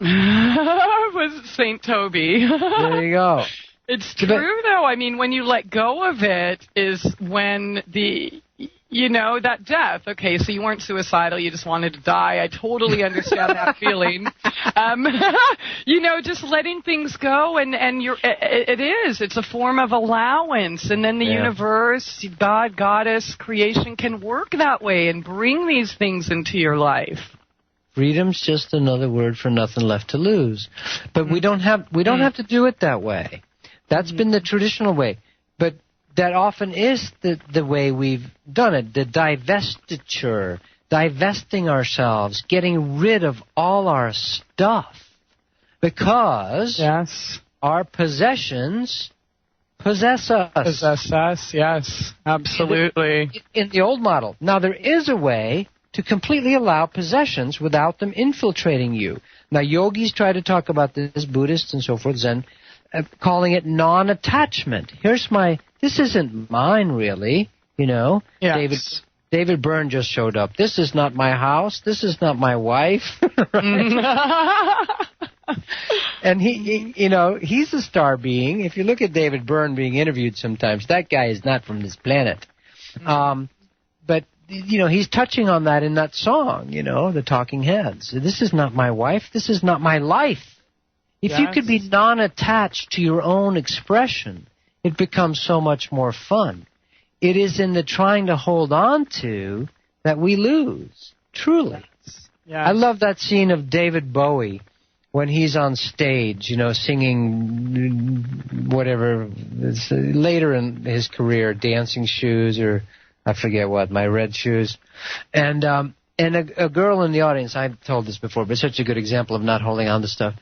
Was St. Toby. There you go. It's true, though. I mean, when you let go of it is when that death. Okay, so you weren't suicidal. You just wanted to die. I totally understand that feeling. Just letting things go, and it's a form of allowance. And then the universe, God, Goddess, creation can work that way and bring these things into your life. Freedom's just another word for nothing left to lose. But we don't have to do it that way. That's been the traditional way. But that often is the way we've done it, the divestiture, divesting ourselves, getting rid of all our stuff. Because our possessions possess us. Possess us, yes, absolutely. In the old model. Now, there is a way to completely allow possessions without them infiltrating you. Now, yogis try to talk about this, Buddhists and so forth, Zen, calling it non-attachment. This isn't mine, really, you know. Yes. David Byrne just showed up. This is not my house. This is not my wife. And he's a star being. If you look at David Byrne being interviewed sometimes, that guy is not from this planet. But, he's touching on that in that song, the Talking Heads. This is not my wife. This is not my life. If you could be non-attached to your own expression, it becomes so much more fun. It is in the trying to hold on to that we lose, truly. Yes. I love that scene of David Bowie when he's on stage, singing whatever, later in his career, Dancing Shoes or I forget what, My Red Shoes. And a girl in the audience, I've told this before, but it's such a good example of not holding on to stuff,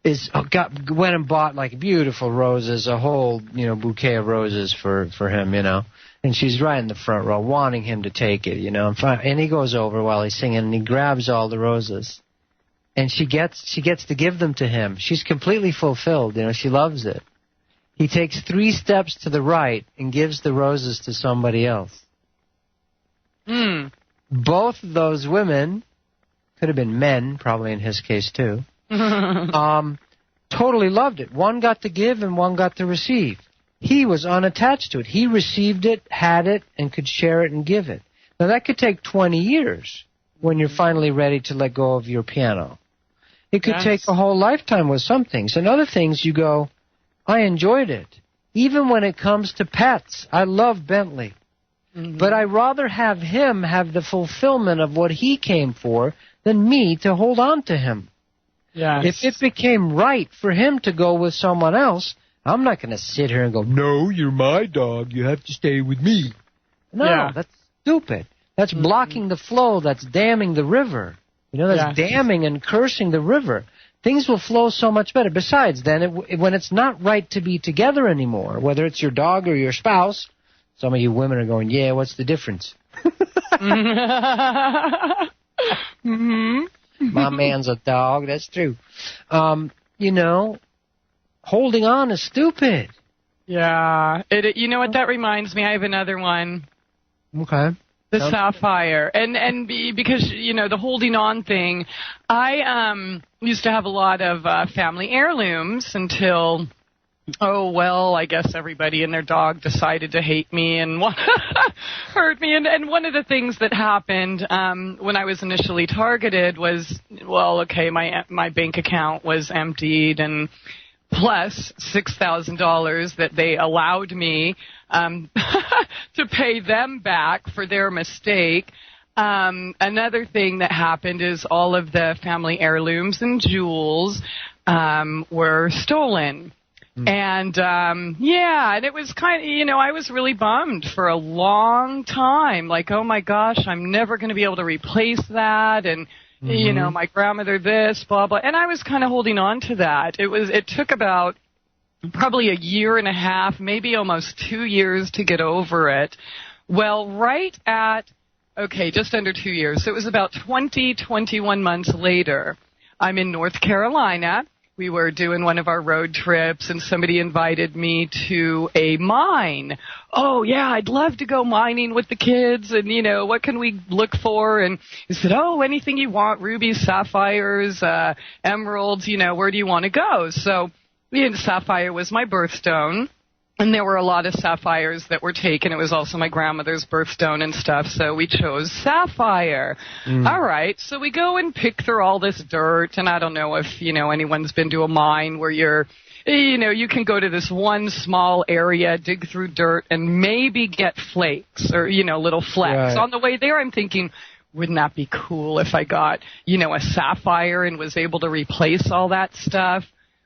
went and bought like beautiful roses, a whole, bouquet of roses for him, and she's right in the front row wanting him to take it, and he goes over while he's singing and he grabs all the roses and she gets to give them to him. She's completely fulfilled, she loves it. He takes 3 steps to the right and gives the roses to somebody else. Both of those women, could have been men, probably in his case too, totally loved it. One got to give and one got to receive. He was unattached to it. He received it, had it, and could share it and give it. Now, that could take 20 years when you're finally ready to let go of your piano. It could take a whole lifetime with some things. And other things you go, I enjoyed it. Even when it comes to pets, I love Bentley. But I'd rather have him have the fulfillment of what he came for than me to hold on to him. Yes. If it became right for him to go with someone else, I'm not going to sit here and go, no, you're my dog. You have to stay with me. No, that's stupid. That's blocking the flow. That's damming the river. That's damming and cursing the river. Things will flow so much better. Besides, then, when it's not right to be together anymore, whether it's your dog or your spouse, some of you women are going, yeah, what's the difference? My man's a dog. That's true. Holding on is stupid. Yeah. You know what that reminds me? I have another one. Okay. The sapphire. And because, the holding on thing, I used to have a lot of family heirlooms until, I guess everybody and their dog decided to hate me and hurt me. And one of the things that happened when I was initially targeted was, my bank account was emptied, and plus $6,000 that they allowed me to pay them back for their mistake. Another thing that happened is all of the family heirlooms and jewels were stolen. And, and it was kind of, I was really bummed for a long time. Like, oh my gosh, I'm never going to be able to replace that. And, my grandmother this, blah, blah. And I was kind of holding on to that. It took about probably a year and a half, maybe almost 2 years to get over it. Well, just under 2 years. So it was about 21 months later. I'm in North Carolina. We were doing one of our road trips, and somebody invited me to a mine. Oh, yeah, I'd love to go mining with the kids, and, what can we look for? And he said, anything you want, rubies, sapphires, emeralds, where do you want to go? So sapphire was my birthstone. And there were a lot of sapphires that were taken. It was also my grandmother's birthstone and stuff, so we chose sapphire. All right, so we go and pick through all this dirt, and I don't know if, anyone's been to a mine where you can go to this one small area, dig through dirt, and maybe get flakes or, little flecks. Right. On the way there, I'm thinking, wouldn't that be cool if I got, a sapphire and was able to replace all that stuff?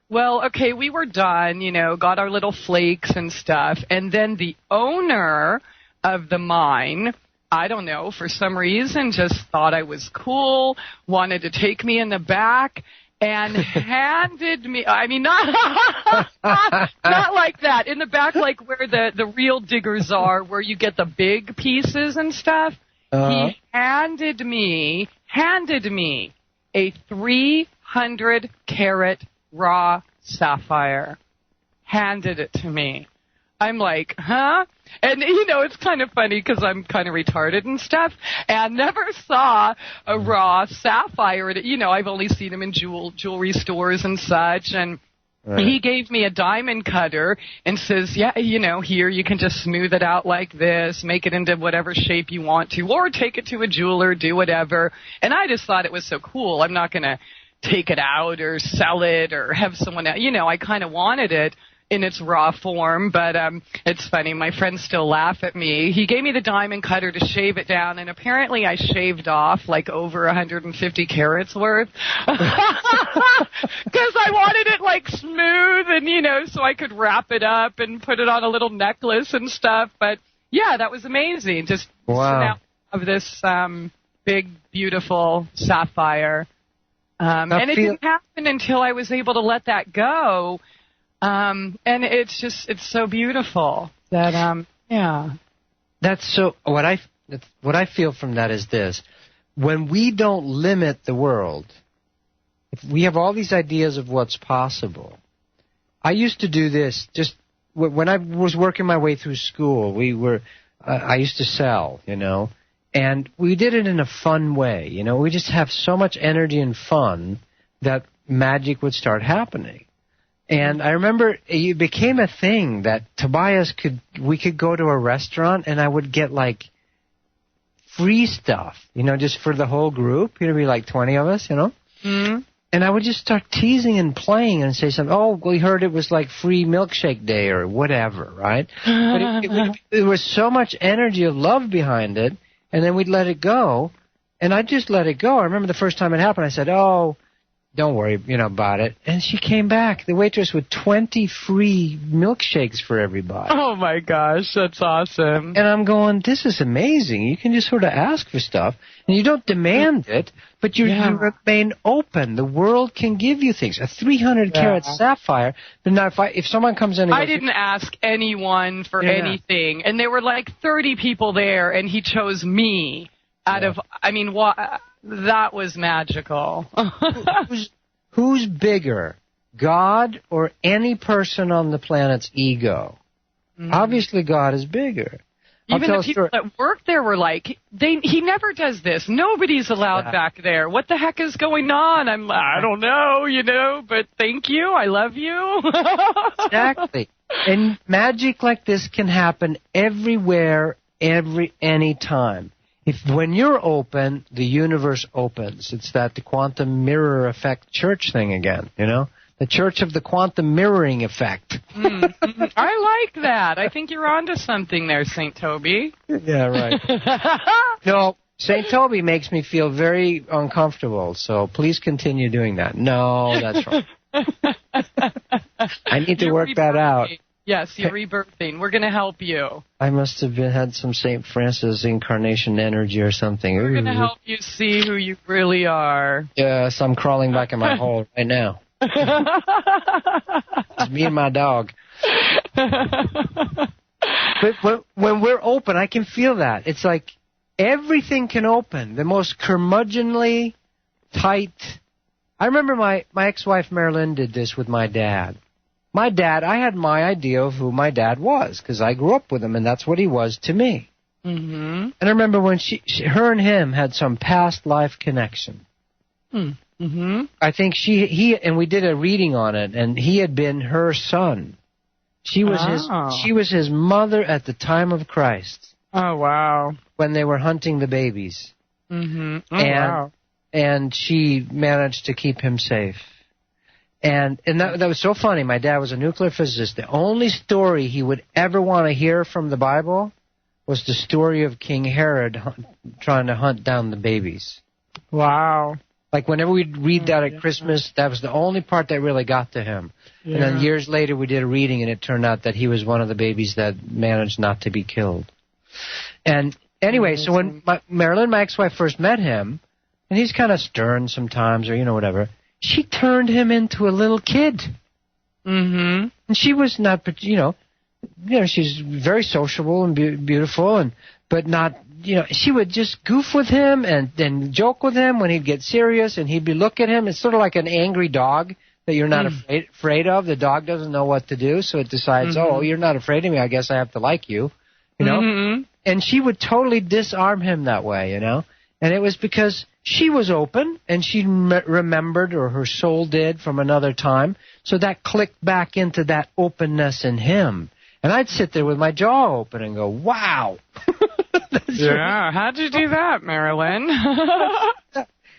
Well, okay, we were done, got our little flakes and stuff, and then the owner of the mine, I don't know, for some reason just thought I was cool, wanted to take me in the back, and handed me, not like that, in the back like where the real diggers are, where you get the big pieces and stuff. He handed me a 300-carat raw sapphire. Handed it to me. I'm like, huh? And, it's kind of funny because I'm kind of retarded and stuff, and never saw a raw sapphire. I've only seen them in jewelry stores and such, and right. He gave me a diamond cutter and says, here you can just smooth it out like this, make it into whatever shape you want to, or take it to a jeweler, do whatever. And I just thought it was so cool. I'm not going to take it out or sell it or have someone else. I kind of wanted it in its raw form, but it's funny. My friends still laugh at me. He gave me the diamond cutter to shave it down, and apparently I shaved off like over 150 carats worth because I wanted it like smooth and, so I could wrap it up and put it on a little necklace and stuff. But, yeah, that was amazing. Just wow. Of this big, beautiful sapphire. And it didn't happen until I was able to let that go. And it's so beautiful that, That's so, what I feel from that is this. When we don't limit the world, if we have all these ideas of what's possible. I used to do this just when I was working my way through school. I used to sell, and we did it in a fun way. We just have so much energy and fun that magic would start happening. And I remember it became a thing that we could go to a restaurant and I would get like free stuff, just for the whole group. It'd be like 20 of us, Mm-hmm. And I would just start teasing and playing and say something, we heard it was like free milkshake day or whatever, right? But there was so much energy of love behind it, and then we'd let it go. And I just let it go. I remember the first time it happened, I said, don't worry, about it. And she came back, the waitress, with 20 free milkshakes for everybody. Oh, my gosh, that's awesome. And I'm going, this is amazing. You can just sort of ask for stuff, and you don't demand it, but you remain open. The world can give you things. A 300-carat sapphire. But now if someone comes in and I didn't ask anyone for anything, and there were like 30 people there, and he chose me out of, that was magical. Who's bigger, God or any person on the planet's ego? Mm-hmm. Obviously, God is bigger. Even the people that work there were like, he never does this. Nobody's allowed back there. What the heck is going on? I'm like, I don't know, but thank you. I love you. Exactly. And magic like this can happen everywhere, any time. When you're open, the universe opens. It's the quantum mirror effect church thing again, The church of the quantum mirroring effect. I like that. I think you're onto something there, St. Toby. Yeah, right. No, St. Toby makes me feel very uncomfortable, so please continue doing that. No, that's wrong. I need to work that out. Yes, you're rebirthing. We're going to help you. I must have had some St. Francis incarnation energy or something. We're going to help you see who you really are. Yes, I'm crawling back in my hole right now. It's me and my dog. But when we're open, I can feel that. It's like everything can open. The most curmudgeonly, tight. I remember my ex-wife Marilyn did this with my dad. My dad, I had my idea of who my dad was because I grew up with him, and that's what he was to me. Mm-hmm. And I remember when her and him had some past life connection. Mm-hmm. I think and we did a reading on it, and he had been her son. She was his mother at the time of Christ. Oh, wow. When they were hunting the babies. Mm-hmm. Oh, wow. And she managed to keep him safe. And that was so funny. My dad was a nuclear physicist. The only story he would ever want to hear from the Bible was the story of King Herod trying to hunt down the babies. Wow. Like whenever we'd read that at Christmas, that was the only part that really got to him. Yeah. And then years later we did a reading, and it turned out that he was one of the babies that managed not to be killed. And anyway, so when Marilyn, my ex-wife, first met him, and he's kind of stern sometimes or, whatever, she turned him into a little kid. Mm-hmm. And she was not, she's very sociable and beautiful, but not, she would just goof with him and then joke with him when he'd get serious, and he'd look at him. It's sort of like an angry dog that you're not afraid of. The dog doesn't know what to do, so it decides, oh, you're not afraid of me, I guess I have to like you, Mm-hmm. And she would totally disarm him that way, And it was because she was open, and she remembered, or her soul did, from another time. So that clicked back into that openness in him. And I'd sit there with my jaw open and go, wow. Yeah, how'd you do that, Marilyn?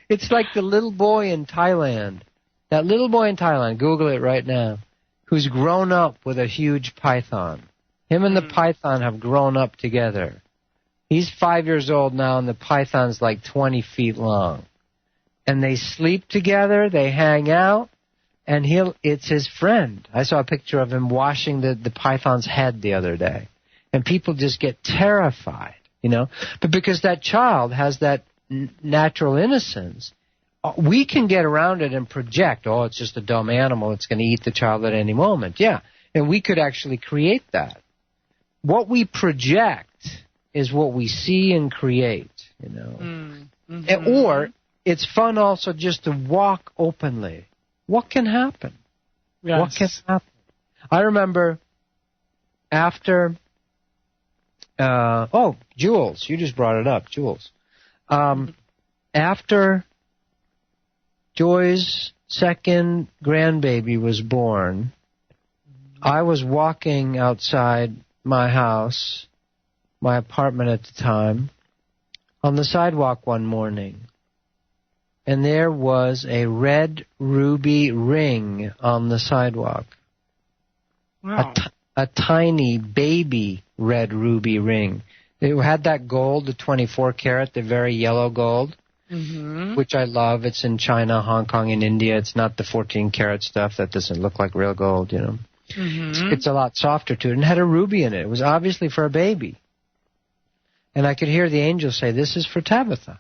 It's like the little boy in Thailand. That little boy in Thailand, Google it right now, who's grown up with a huge python. Him and the python have grown up together. He's 5 years old now, and the python's like 20 feet long. And they sleep together, they hang out, and it's his friend. I saw a picture of him washing the python's head the other day. And people just get terrified, But because that child has that natural innocence, we can get around it and project, oh, it's just a dumb animal, it's going to eat the child at any moment. Yeah, and we could actually create that. What we project is what we see and create, Mm-hmm. Or it's fun also just to walk openly. What can happen? Yes. What can happen? I remember after, Jules, you just brought it up, Jules. After Joy's second grandbaby was born, I was walking outside my house, my apartment at the time, on the sidewalk one morning, and there was a red ruby ring on the sidewalk. Wow. A tiny baby red ruby ring. It had that gold, the 24 karat, the very yellow gold, which I love. It's in China, Hong Kong, and India. It's not the 14 karat stuff that doesn't look like real gold, Mm-hmm. It's a lot softer to it, and had a ruby in it. It was obviously for a baby. And I could hear the angel say, this is for Tabitha.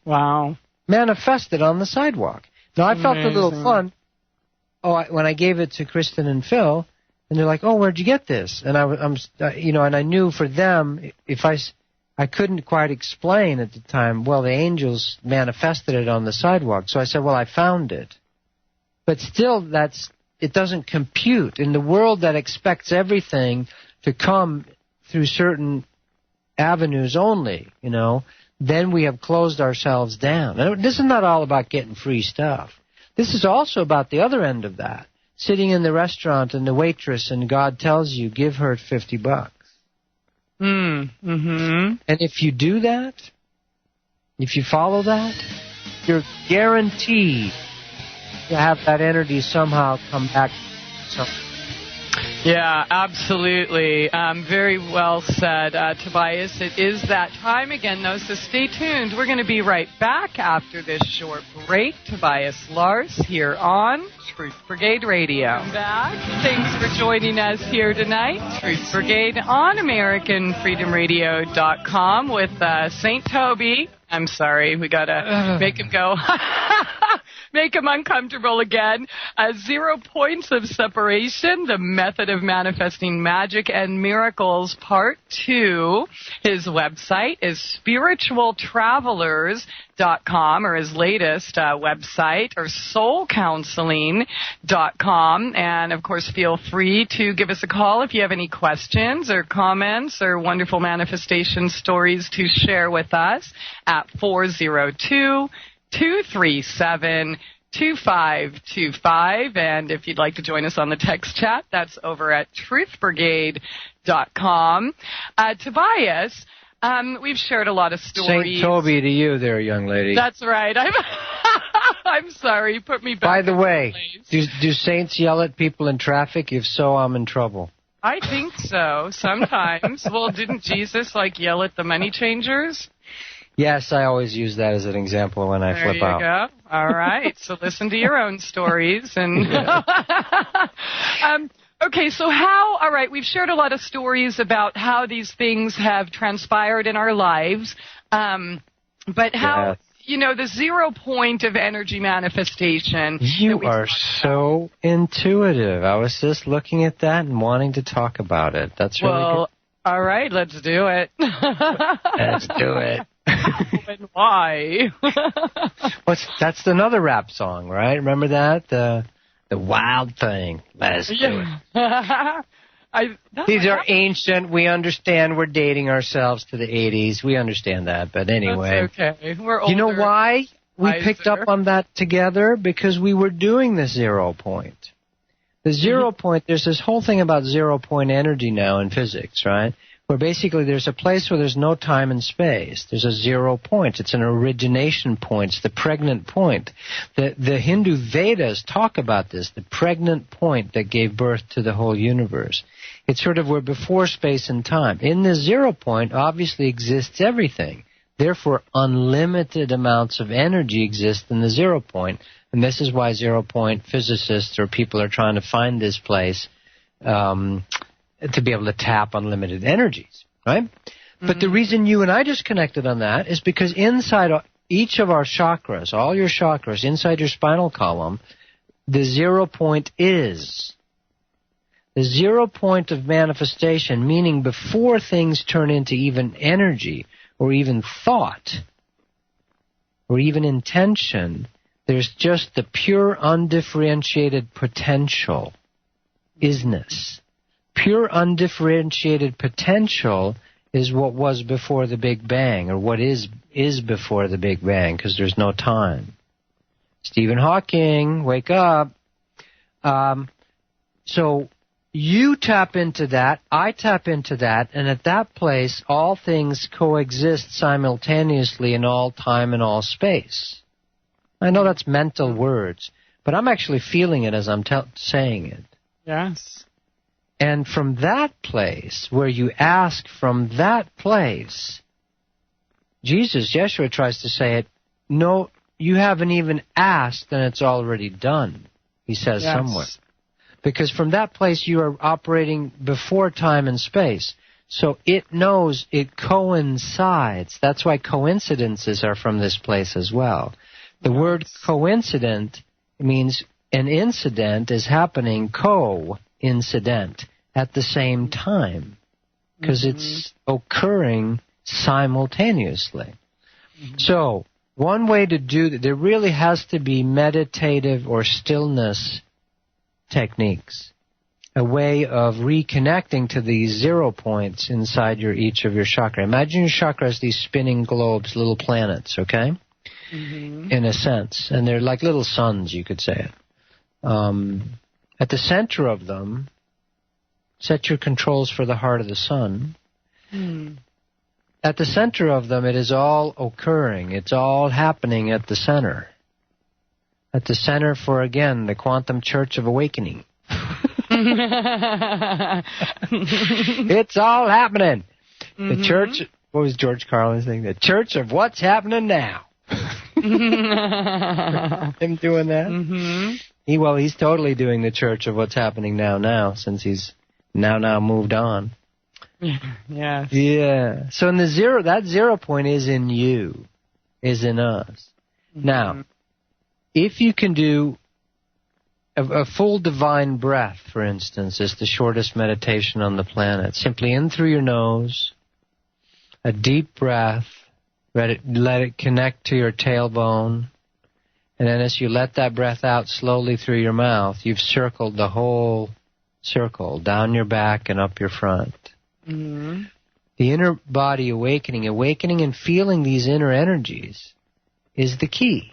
Wow. Manifested on the sidewalk. Now, I felt a little fun when I gave it to Kristen and Phil, and they're like, oh, where'd you get this? And and I knew for them, if I couldn't quite explain at the time, well, the angels manifested it on the sidewalk. So I said, well, I found it. But still, it doesn't compute. In the world that expects everything to come through certain avenues only, then we have closed ourselves down. Now, this is not all about getting free stuff. This is also about the other end of that. Sitting in the restaurant and the waitress and God tells you, give her $50. Mm-hmm. And if you do that, if you follow that, you're guaranteed to have that energy somehow come back. Yeah, absolutely. Very well said, Tobias. It is that time again, though, so stay tuned. We're going to be right back after this short break. Tobias Lars here on Truth Brigade Radio. Welcome back. Thanks for joining us here tonight. Truth Brigade on AmericanFreedomRadio.com with St. Toby. I'm sorry, we got to make him go. Make him uncomfortable again. 0 points of separation, the method of manifesting magic and miracles, part 2. His website is spiritualtravelers.com, or his latest website, or soulcounseling.com. And, of course, feel free to give us a call if you have any questions or comments or wonderful manifestation stories to share with us at 402-237-2525. And if you'd like to join us on the text chat, that's over at truthbrigade.com. Tobias, we've shared a lot of stories. St. Toby to you there, young lady. That's right. I'm sorry. Put me back. By the way, do saints yell at people in traffic? If so, I'm in trouble. I think so, sometimes. Well, didn't Jesus, yell at the money changers? Yes, I always use that as an example when I flip out. There you go. All right. So listen to your own stories. And okay, so all right, we've shared a lot of stories about how these things have transpired in our lives. But how, the 0 point of energy manifestation. You are so intuitive. I was just looking at that and wanting to talk about it. That's really good. All right, let's do it. Let's do it. And why? That's another rap song, right? Remember that? The Wild Thing. Let's do it. These are ancient. We understand we're dating ourselves to the 80s. We understand that, but anyway. That's okay. We're older. You know why we wiser. picked up on that together? Because we were doing the 0 point. The 0 point, there's this whole thing about 0 point energy now in physics, right? Where basically there's a place where there's no time and space. There's a 0 point. It's an origination point. It's the pregnant point. The Hindu Vedas talk about this, the pregnant point that gave birth to the whole universe. It's sort of where before space and time. In the 0 point obviously exists everything. Therefore, unlimited amounts of energy exist in the 0 point. And this is why 0 point physicists or people are trying to find this place to be able to tap unlimited energies, right? Mm-hmm. But the reason you and I just connected on that is because inside each of our chakras, all your chakras, inside your spinal column, the 0 point is. The 0 point of manifestation, meaning before things turn into even energy or even thought or even intention, there's just the pure undifferentiated potential, isness. Pure undifferentiated potential is what was before the Big Bang, or what is before the Big Bang, because there's no time. Stephen Hawking, wake up. So you tap into that, I tap into that, and at that place, all things coexist simultaneously in all time and all space. I know that's mental words, but I'm actually feeling it as I'm saying it. Yes. And from that place, where you ask from that place, Yeshua tries to say it, no, you haven't even asked and it's already done, he says somewhere. Because from that place you are operating before time and space. So it knows it coincides. That's why coincidences are from this place as well. The word coincident means an incident is happening coincident at the same time because it's occurring simultaneously. So one way to do that, there really has to be meditative or stillness techniques. a way of reconnecting to these 0 points inside each of your chakra. Imagine your chakra as these spinning globes, little planets, okay? Mm-hmm. In a sense. And they're like little suns, you could say. At the center of them, set your controls for the heart of the sun. Mm. At the center of them, it is all occurring. It's all happening at the center. At the center for, again, the quantum church of awakening. It's all happening. Mm-hmm. The church, what was George Carlin's thing? The church of what's happening now. Him doing that? Mm-hmm. He's totally doing the church of what's happening now, since he's now moved on. Yes. Yeah. So in that 0 point is in you, is in us. Mm-hmm. Now, if you can do a full divine breath, for instance, is the shortest meditation on the planet. Simply in through your nose, a deep breath, let it connect to your tailbone, and then as you let that breath out slowly through your mouth, you've circled the whole circle, down your back and up your front. Mm-hmm. The inner body awakening and feeling these inner energies is the key.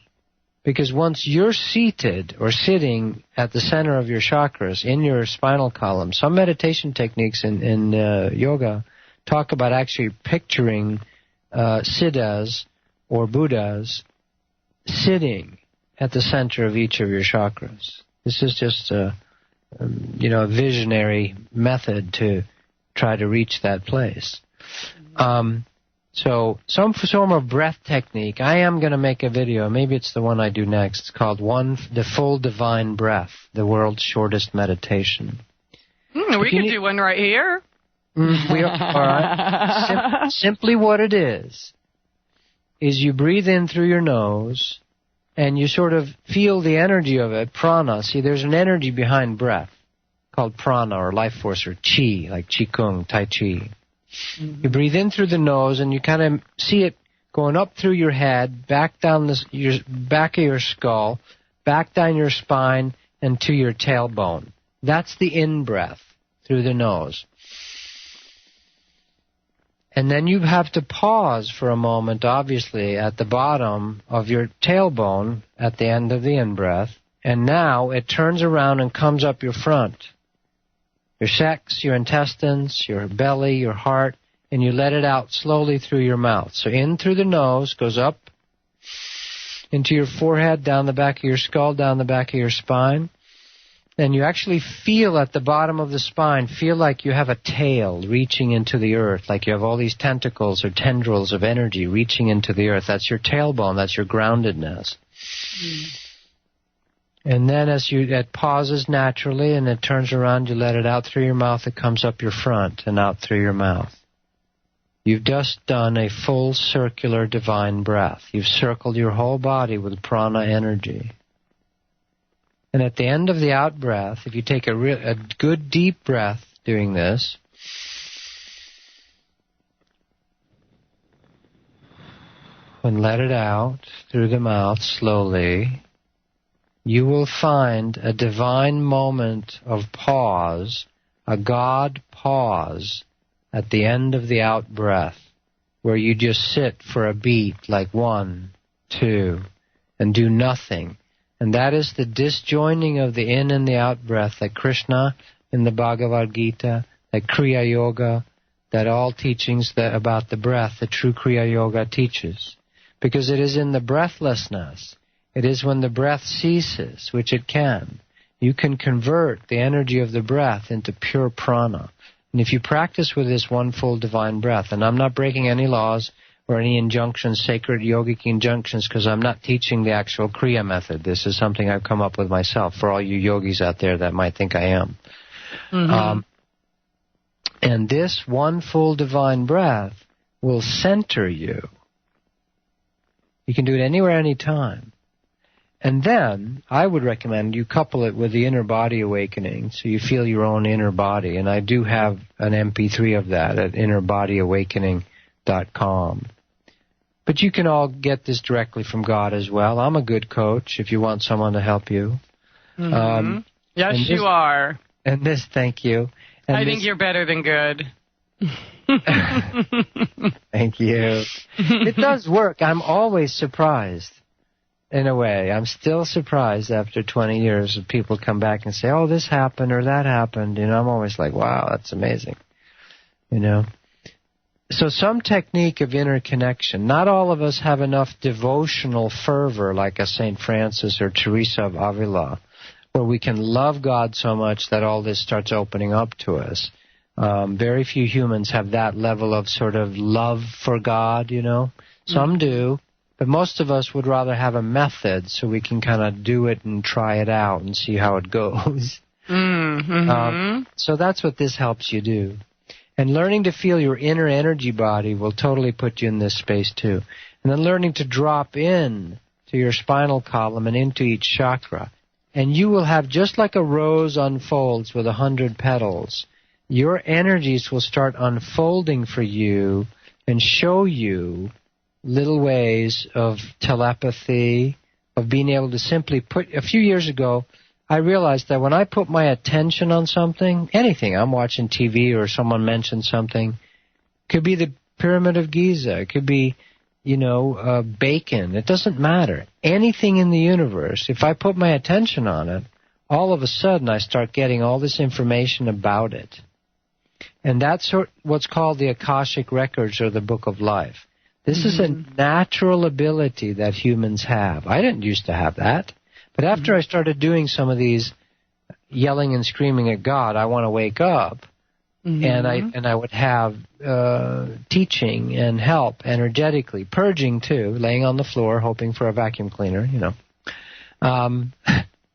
Because once you're seated or sitting at the center of your chakras in your spinal column, some meditation techniques in yoga talk about actually picturing siddhas or Buddhas sitting at the center of each of your chakras. This is just a visionary method to try to reach that place. So some form of breath technique. I am going to make a video. Maybe it's the one I do next. It's called The Full Divine Breath, the world's shortest meditation. We can do one right here. All right. Simply what it is you breathe in through your nose and you sort of feel the energy of it, prana. See, there's an energy behind breath called prana or life force or chi, like qigong, tai chi. Mm-hmm. You breathe in through the nose, and you kind of see it going up through your head, back down your back of your skull, back down your spine, and to your tailbone. That's the in-breath through the nose. And then you have to pause for a moment, obviously, at the bottom of your tailbone at the end of the in-breath, and now it turns around and comes up your front. Your sex, your intestines, your belly, your heart, and you let it out slowly through your mouth. So in through the nose, goes up into your forehead, down the back of your skull, down the back of your spine. Then you actually feel at the bottom of the spine, feel like you have a tail reaching into the earth, like you have all these tentacles or tendrils of energy reaching into the earth. That's your tailbone, that's your groundedness. Mm. And then as it pauses naturally and it turns around, you let it out through your mouth, it comes up your front and out through your mouth. You've just done a full circular divine breath. You've circled your whole body with prana energy. And at the end of the out-breath, if you take a good deep breath doing this, and let it out through the mouth slowly, you will find a divine moment of pause, a God pause at the end of the out-breath, where you just sit for a beat, like 1, 2, and do nothing. And that is the disjoining of the in and the out-breath that Krishna in the Bhagavad Gita, that Kriya Yoga, that all teachings about the breath, the true Kriya Yoga teaches. Because it is in the breathlessness, it is when the breath ceases, which it can. You can convert the energy of the breath into pure prana. And if you practice with this one full divine breath, and I'm not breaking any laws or any injunctions, sacred yogic injunctions, because I'm not teaching the actual Kriya method. This is something I've come up with myself for all you yogis out there that might think I am. Mm-hmm. And this one full divine breath will center you. You can do it anywhere, anytime. And then I would recommend you couple it with the inner body awakening, so you feel your own inner body. And I do have an MP3 of that at innerbodyawakening.com. But you can all get this directly from God as well. I'm a good coach if you want someone to help you. Mm-hmm. Yes, you are. And this, thank you. And I think you're better than good. Thank you. It does work. I'm always surprised, in a way. I'm still surprised after 20 years of people come back and say, oh, this happened or that happened. You know, I'm always like, wow, that's amazing. You know. So some technique of interconnection. Not all of us have enough devotional fervor like a St. Francis or Teresa of Avila, where we can love God so much that all this starts opening up to us. Very few humans have that level of sort of love for God, you know. Some do, but most of us would rather have a method so we can kind of do it and try it out and see how it goes. So that's what this helps you do. And learning to feel your inner energy body will totally put you in this space too. And then learning to drop in to your spinal column and into each chakra. And you will have, just like a rose unfolds with 100 petals, your energies will start unfolding for you and show you little ways of telepathy, of being able to simply put... A few years ago, I realized that when I put my attention on something, anything, I'm watching TV or someone mentions something, it could be the Pyramid of Giza, it could be, you know, bacon, it doesn't matter. Anything in the universe, if I put my attention on it, all of a sudden I start getting all this information about it. And that's what's called the Akashic Records or the Book of Life. This is a natural ability that humans have. I didn't used to have that. But after I started doing some of these yelling and screaming at God, I want to wake up, and I would have teaching and help energetically, purging too, laying on the floor, hoping for a vacuum cleaner, you know.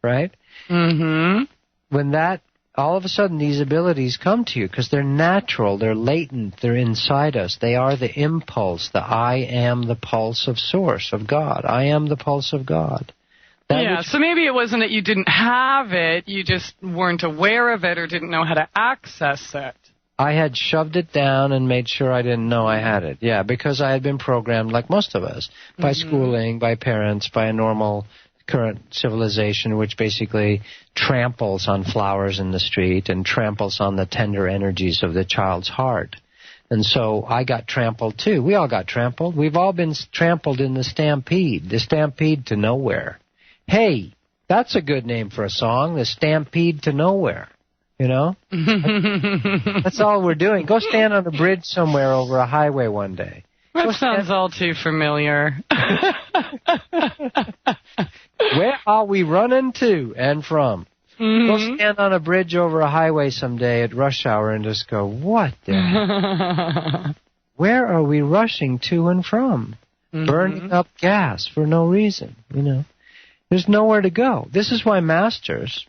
Right? When that, all of a sudden these abilities come to you because they're natural, they're latent, they're inside us. They are the impulse, the I am the pulse of source, of God. I am the pulse of God. So maybe it wasn't that you didn't have it, you just weren't aware of it or didn't know how to access it. I had shoved it down and made sure I didn't know I had it. Yeah, because I had been programmed, like most of us, by schooling, by parents, by a normal current civilization, which basically tramples on flowers in the street and tramples on the tender energies of the child's heart. And so I got trampled too. We all got trampled. We've all been trampled in the stampede to nowhere. Hey, that's a good name for a song, the Stampede to Nowhere, you know? That's all we're doing. Go stand on a bridge somewhere over a highway one day. That sounds all too familiar. Where are we running to and from? Go stand on a bridge over a highway someday at rush hour and just go, what the heck? Where are we rushing to and from? Burning up gas for no reason, you know? There's nowhere to go. This is why masters,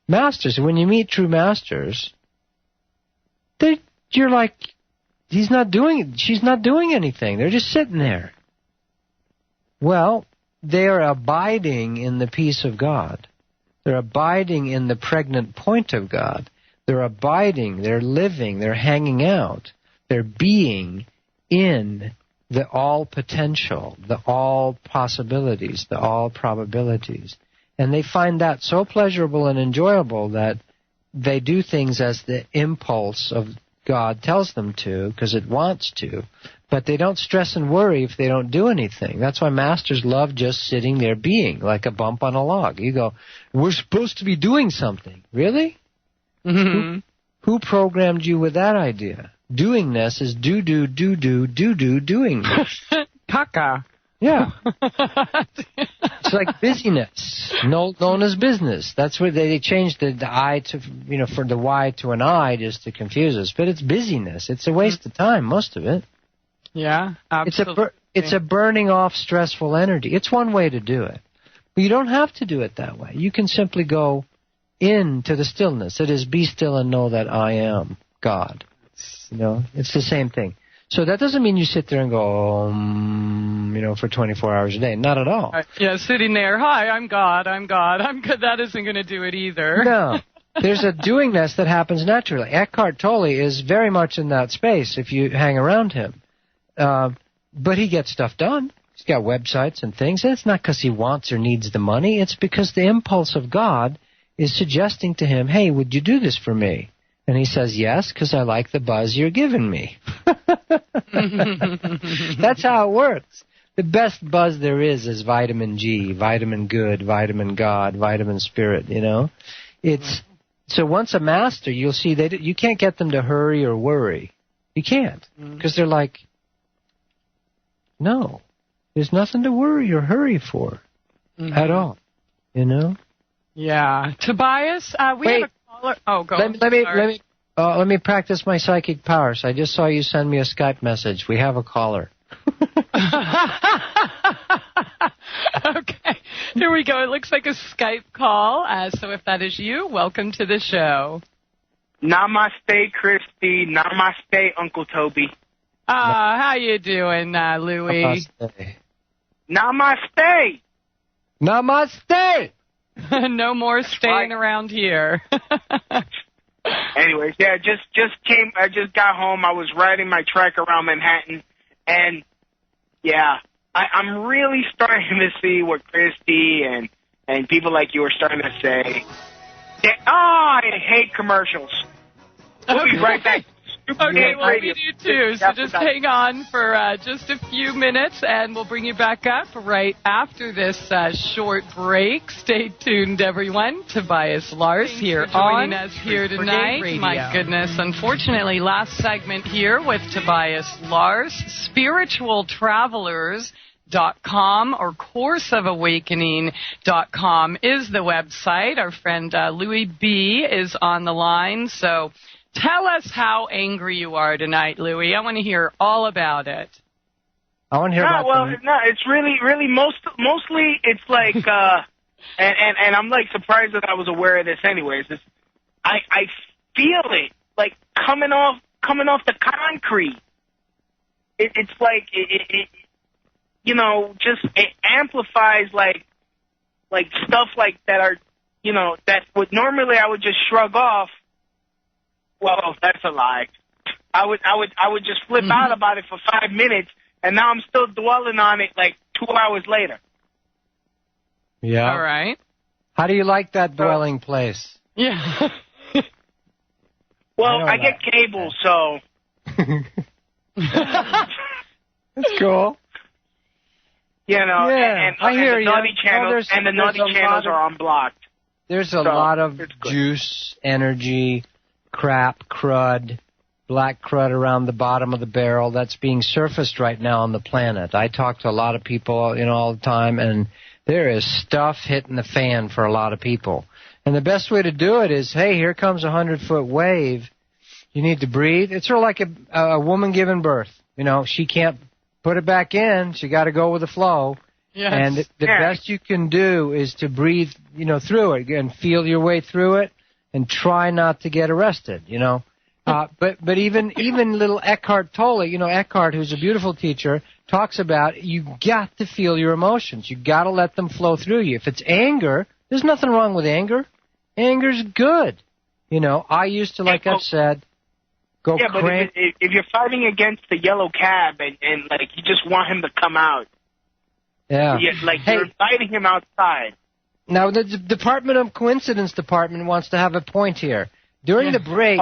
when you meet true masters, you're like, she's not doing anything. They're just sitting there. Well, they are abiding in the peace of God. They're abiding in the pregnant point of God. They're abiding, they're living, they're hanging out. They're being in the all potential, the all possibilities, the all probabilities. And they find that so pleasurable and enjoyable that they do things as the impulse of God tells them to, because it wants to. But they don't stress and worry if they don't do anything. That's why masters love just sitting there being, like a bump on a log. You go, we're supposed to be doing something. Really? Who programmed you with that idea? Doingness is doingness. Caca. Yeah. It's like busyness, known as business. That's where they changed the I to, for the Y to an I just to confuse us. But it's busyness. It's a waste of time, most of it. Yeah, absolutely. It's a burning off stressful energy. It's one way to do it. But you don't have to do it that way. You can simply go into the stillness. It is, be still and know that I am God. It's the same thing. So that doesn't mean you sit there and go, for 24 hours a day. Not at all. Yeah, sitting there, hi, I'm God, I'm God. That isn't going to do it either. No. There's a doingness that happens naturally. Eckhart Tolle is very much in that space if you hang around him. But he gets stuff done. He's got websites and things. And it's not because he wants or needs the money. It's because the impulse of God is suggesting to him, hey, would you do this for me? And he says, yes, because I like the buzz you're giving me. That's how it works. The best buzz there is vitamin G, vitamin good, vitamin God, vitamin spirit, you know. It's so once a master, you'll see that you can't get them to hurry or worry. You can't, because they're like, no, there's nothing to worry or hurry for at all, you know. Yeah, Tobias, we have a caller. Oh, go. Let me practice my psychic powers. I just saw you send me a Skype message. We have a caller. Okay, here we go. It looks like a Skype call. So if that is you, welcome to the show. Namaste, Christie. Namaste, Uncle Toby. How you doing, Louie? Namaste. Namaste. No more staying around here. Anyways, yeah, I just got home. I was riding my trek around Manhattan, and yeah, I'm really starting to see what Christie and people like you are starting to say. I hate commercials. We'll be right back. Okay, well, we do too, so just hang on for just a few minutes, and we'll bring you back up right after this short break. Stay tuned, everyone. Tobias Lars here joining us here tonight. My goodness, unfortunately, last segment here with Tobias Lars, spiritualtravelers.com or courseofawakening.com is the website. Our friend Louis B. is on the line, so tell us how angry you are tonight, Louis. I want to hear all about it. I want to hear about it. No, it's really mostly it's like, and I'm like surprised that I was aware of this anyways. I feel it like coming off the concrete. It's like it you know, just it amplifies like stuff like that are, you know, that would normally I would just shrug off. Well, that's a lie. I would just flip out about it for 5 minutes, and now I'm still dwelling on it like 2 hours later. Yeah. All right. How do you like that dwelling place? Yeah. Well, I get cable, so. That's cool. You know, yeah, and I hear the naughty channels, the naughty channels are unblocked. There's a lot of juice, energy, crap, crud, black crud around the bottom of the barrel that's being surfaced right now on the planet. I talk to a lot of people, you know, all the time, and there is stuff hitting the fan for a lot of people. And the best way to do it is, hey, here comes a 100-foot wave. You need to breathe. It's sort of like a woman giving birth. You know, she can't put it back in. She got to go with the flow. Yes. And the best you can do is to breathe, you know, through it and feel your way through it and try not to get arrested, you know. But even little Eckhart Tolle, you know, Eckhart, who's a beautiful teacher, talks about you got to feel your emotions. You got to let them flow through you. If it's anger, there's nothing wrong with anger. Anger's good. You know, I used to, like I've said, go crank. But if you're fighting against the yellow cab and like you just want him to come out, you're inviting him outside. Now the Department of Coincidence Department wants to have a point here. During the break,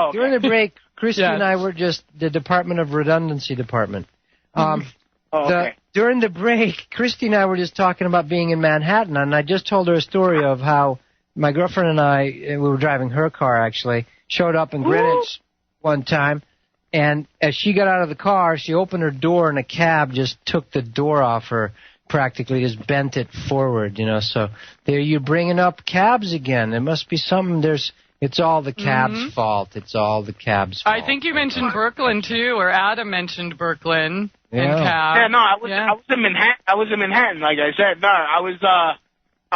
Christie and I were just the Department of Redundancy Department. During the break, Christie and I were just talking about being in Manhattan, and I just told her a story of how my girlfriend and I, we were driving her car actually, showed up in Greenwich one time, and as she got out of the car, she opened her door, and a cab just took the door off her, practically just bent it forward, you know. So there you're bringing up cabs again. There must be something. It's all the cab's fault. It's all the cab's fault. I think you mentioned Brooklyn too, or Adam mentioned Brooklyn and cab. Yeah, no, I was in Manhattan. I was in Manhattan, like I said. No, I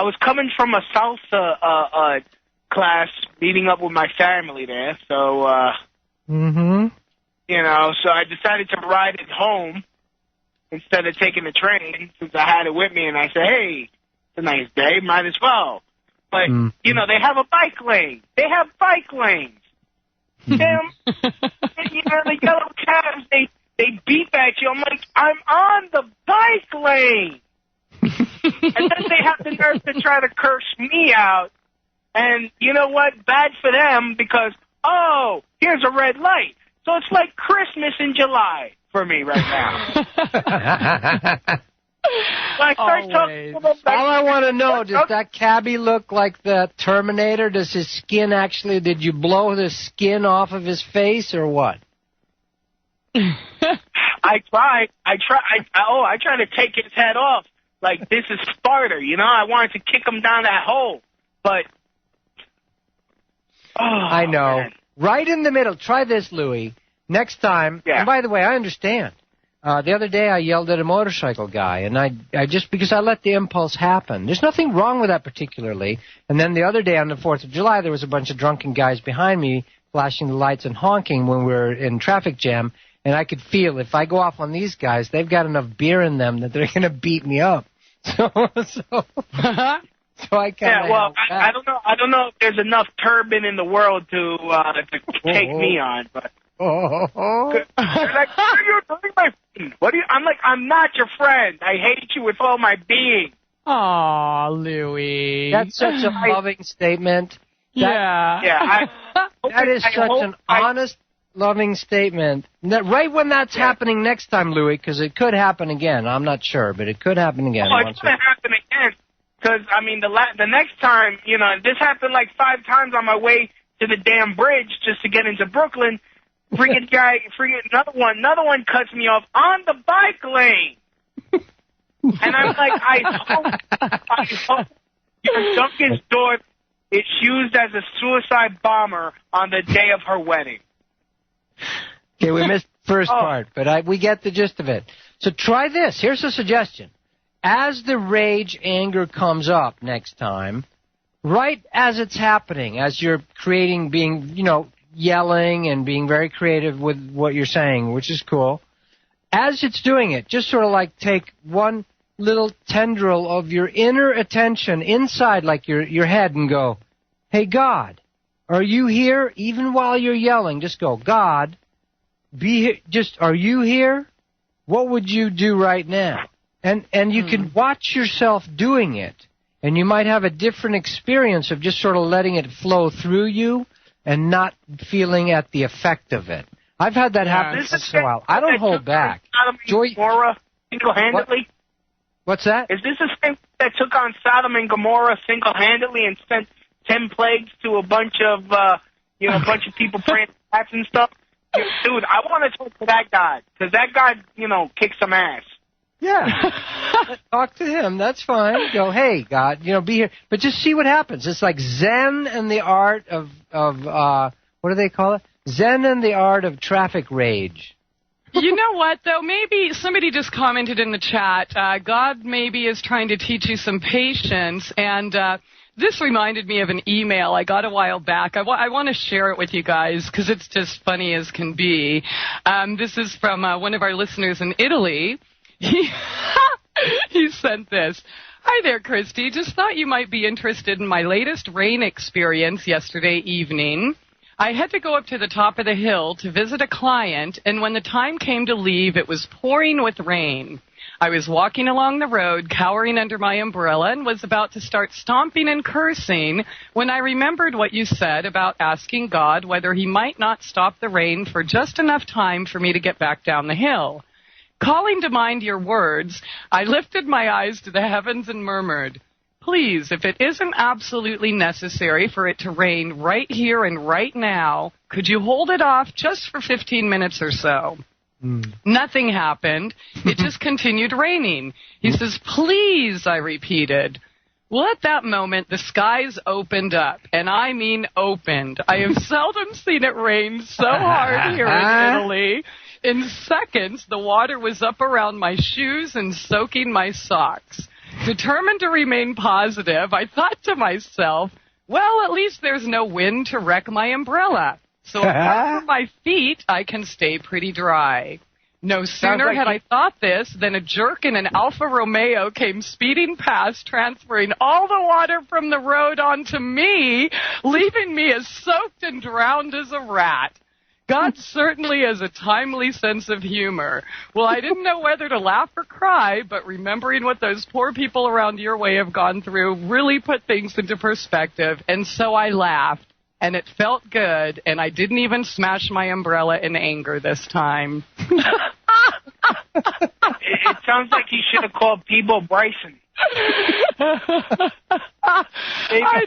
was coming from a salsa class, meeting up with my family there. So you know, so I decided to ride it home instead of taking the train, since I had it with me, and I said, hey, it's a nice day, might as well. But, you know, they have a bike lane. They have bike lanes. Damn, you know, the yellow cabs, they beep at you. I'm like, I'm on the bike lane. And then they have the nerve to try to curse me out And you know what? Bad for them because, oh, here's a red light. So it's like Christmas in July for me right now. I start talking about all I want to know, does that cabbie look like the Terminator? Does his skin actually, did you blow the skin off of his face or what? I tried to take his head off. Like, this is Sparta, you know? I wanted to kick him down that hole. But, I know. Man. Right in the middle. Try this, Louie. Next time, and by the way, I understand. The other day I yelled at a motorcycle guy, and I just, because I let the impulse happen. There's nothing wrong with that particularly. And then the other day on the 4th of July, there was a bunch of drunken guys behind me flashing the lights and honking when we were in traffic jam, and I could feel if I go off on these guys, they've got enough beer in them that they're going to beat me up. So I kind of I don't know if there's enough turban in the world to take me on, but. They're like, what are you doing, my friend? I'm like, I'm not your friend. I hate you with all my being. Aw, Louie. That's such a loving statement. Yeah. That is such an honest, loving statement. Right when that's happening next time, Louie, because it could happen again. I'm not sure, but it could happen again. Oh, it's going to happen again. Because, I mean, the next time, you know, this happened like 5 times on my way to the damn bridge just to get into Brooklyn. Another one cuts me off on the bike lane. And I'm like, I hope your Duncan's daughter is used as a suicide bomber on the day of her wedding. Okay, we missed the first part, but we get the gist of it. So try this. Here's a suggestion. As the rage, anger comes up next time, right as it's happening, as you're creating, being, you know, yelling and being very creative with what you're saying, which is cool. As it's doing it, just sort of like take one little tendril of your inner attention inside like your head and go, hey, God, are you here? Even while you're yelling, just go, God, be here. Just, are you here? What would you do right now? And you can watch yourself doing it, and you might have a different experience of just sort of letting it flow through you and not feeling at the effect of it. I've had that happen once in a while. I don't hold back. Joy, Gomorrah single-handedly? What's that? Is this the same that took on Sodom and Gomorrah single-handedly and sent 10 plagues to a bunch of people praying hats and stuff? Dude, I want to talk to that guy, because that guy, you know, kicked some ass. Yeah. Talk to him. That's fine. Go, hey, God, you know, be here. But just see what happens. It's like Zen and the art of what do they call it? Zen and the art of traffic rage. You know what, though? Maybe somebody just commented in the chat, God maybe is trying to teach you some patience, and this reminded me of an email I got a while back. I want to share it with you guys because it's just funny as can be. This is from one of our listeners in Italy. He sent this. Hi there, Christie. Just thought you might be interested in my latest rain experience yesterday evening. I had to go up to the top of the hill to visit a client, and when the time came to leave, it was pouring with rain. I was walking along the road, cowering under my umbrella, and was about to start stomping and cursing when I remembered what you said about asking God whether he might not stop the rain for just enough time for me to get back down the hill. Calling to mind your words, I lifted my eyes to the heavens and murmured, please, if it isn't absolutely necessary for it to rain right here and right now, could you hold it off just for 15 minutes or so? Nothing happened. It just continued raining. He says, please, I repeated. Well, at that moment, the skies opened up, and I mean opened. I have seldom seen it rain so hard here in Italy. In seconds, the water was up around my shoes and soaking my socks. Determined to remain positive, I thought to myself, well, at least there's no wind to wreck my umbrella. So apart from my feet, I can stay pretty dry. No sooner had I thought this than a jerk in an Alfa Romeo came speeding past, transferring all the water from the road onto me, leaving me as soaked and drowned as a rat. God certainly has a timely sense of humor. Well, I didn't know whether to laugh or cry, but remembering what those poor people around your way have gone through really put things into perspective, and so I laughed, and it felt good, and I didn't even smash my umbrella in anger this time. It sounds like he should have called Peebo Bryson. I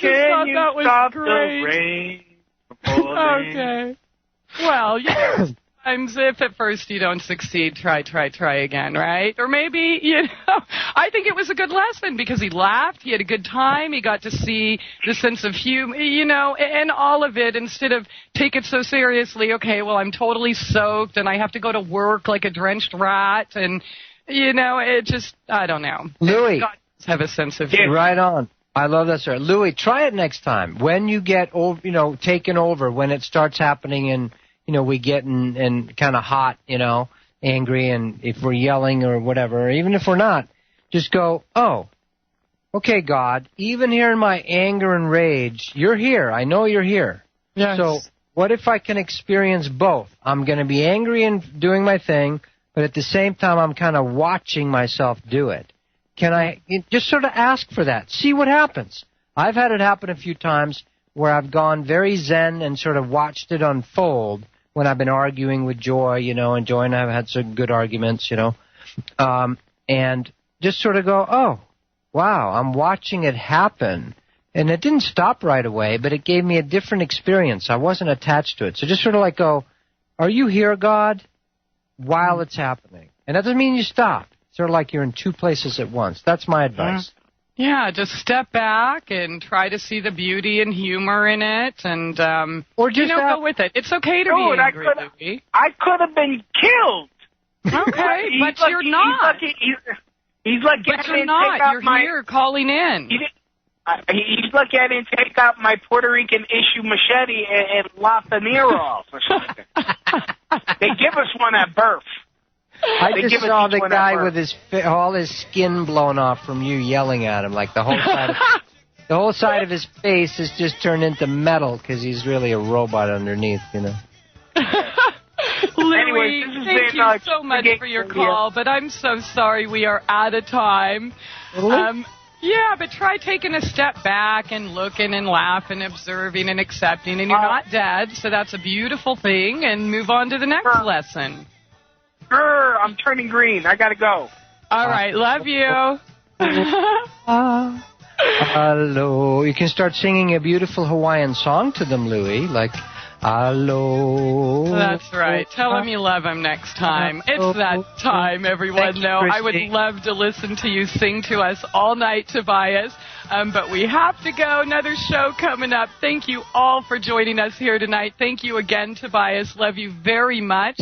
just thought that was stop great. The rain from falling? Okay. Well, sometimes if at first you don't succeed, try again, right? Or maybe, I think it was a good lesson because he laughed, he had a good time, he got to see the sense of humor, and all of it instead of take it so seriously, okay, well, I'm totally soaked and I have to go to work like a drenched rat and, it just, I don't know. Louis. God does have a sense of humor. Right on. I love that, sir. Louis, try it next time. When you get, taken over, when it starts happening and, we get and kind of hot, angry, and if we're yelling or whatever, or even if we're not, just go, oh, okay, God, even here in my anger and rage, you're here. I know you're here. Yes. So what if I can experience both? I'm going to be angry and doing my thing, but at the same time, I'm kind of watching myself do it. Can I just sort of ask for that? See what happens. I've had it happen a few times where I've gone very zen and sort of watched it unfold when I've been arguing with Joy, and Joy and I have had some good arguments, and just sort of go, oh, wow, I'm watching it happen. And it didn't stop right away, but it gave me a different experience. I wasn't attached to it. So just sort of like go, are you here, God, while it's happening? And that doesn't mean you stop. Sort of like you're in two places at once. That's my advice. Yeah, just step back and try to see the beauty and humor in it, and or just go with it. It's okay to be angry, Louie. I could have been killed. Okay, but you're not. He's like, but you're not. You're here calling in. He's lucky I didn't take out my Puerto Rican issue machete and lop an ear off or something. They give us one at birth. I just saw the guy with all his skin blown off from you yelling at him, like the whole side of his face has just turned into metal because he's really a robot underneath, Louis, Anyways, thank you so much for your call, but I'm so sorry we are out of time. Really? Yeah, but try taking a step back and looking and laughing, observing and accepting, and you're not dead, so that's a beautiful thing, and move on to the next lesson. I'm turning green. I gotta go. All right, love you. Hello. You can start singing a beautiful Hawaiian song to them, Louis, like, hello. That's right. Tell him you love him next time. It's that time, everyone. I would love to listen to you sing to us all night, Tobias. But we have to go. Another show coming up. Thank you all for joining us here tonight. Thank you again, Tobias. Love you very much.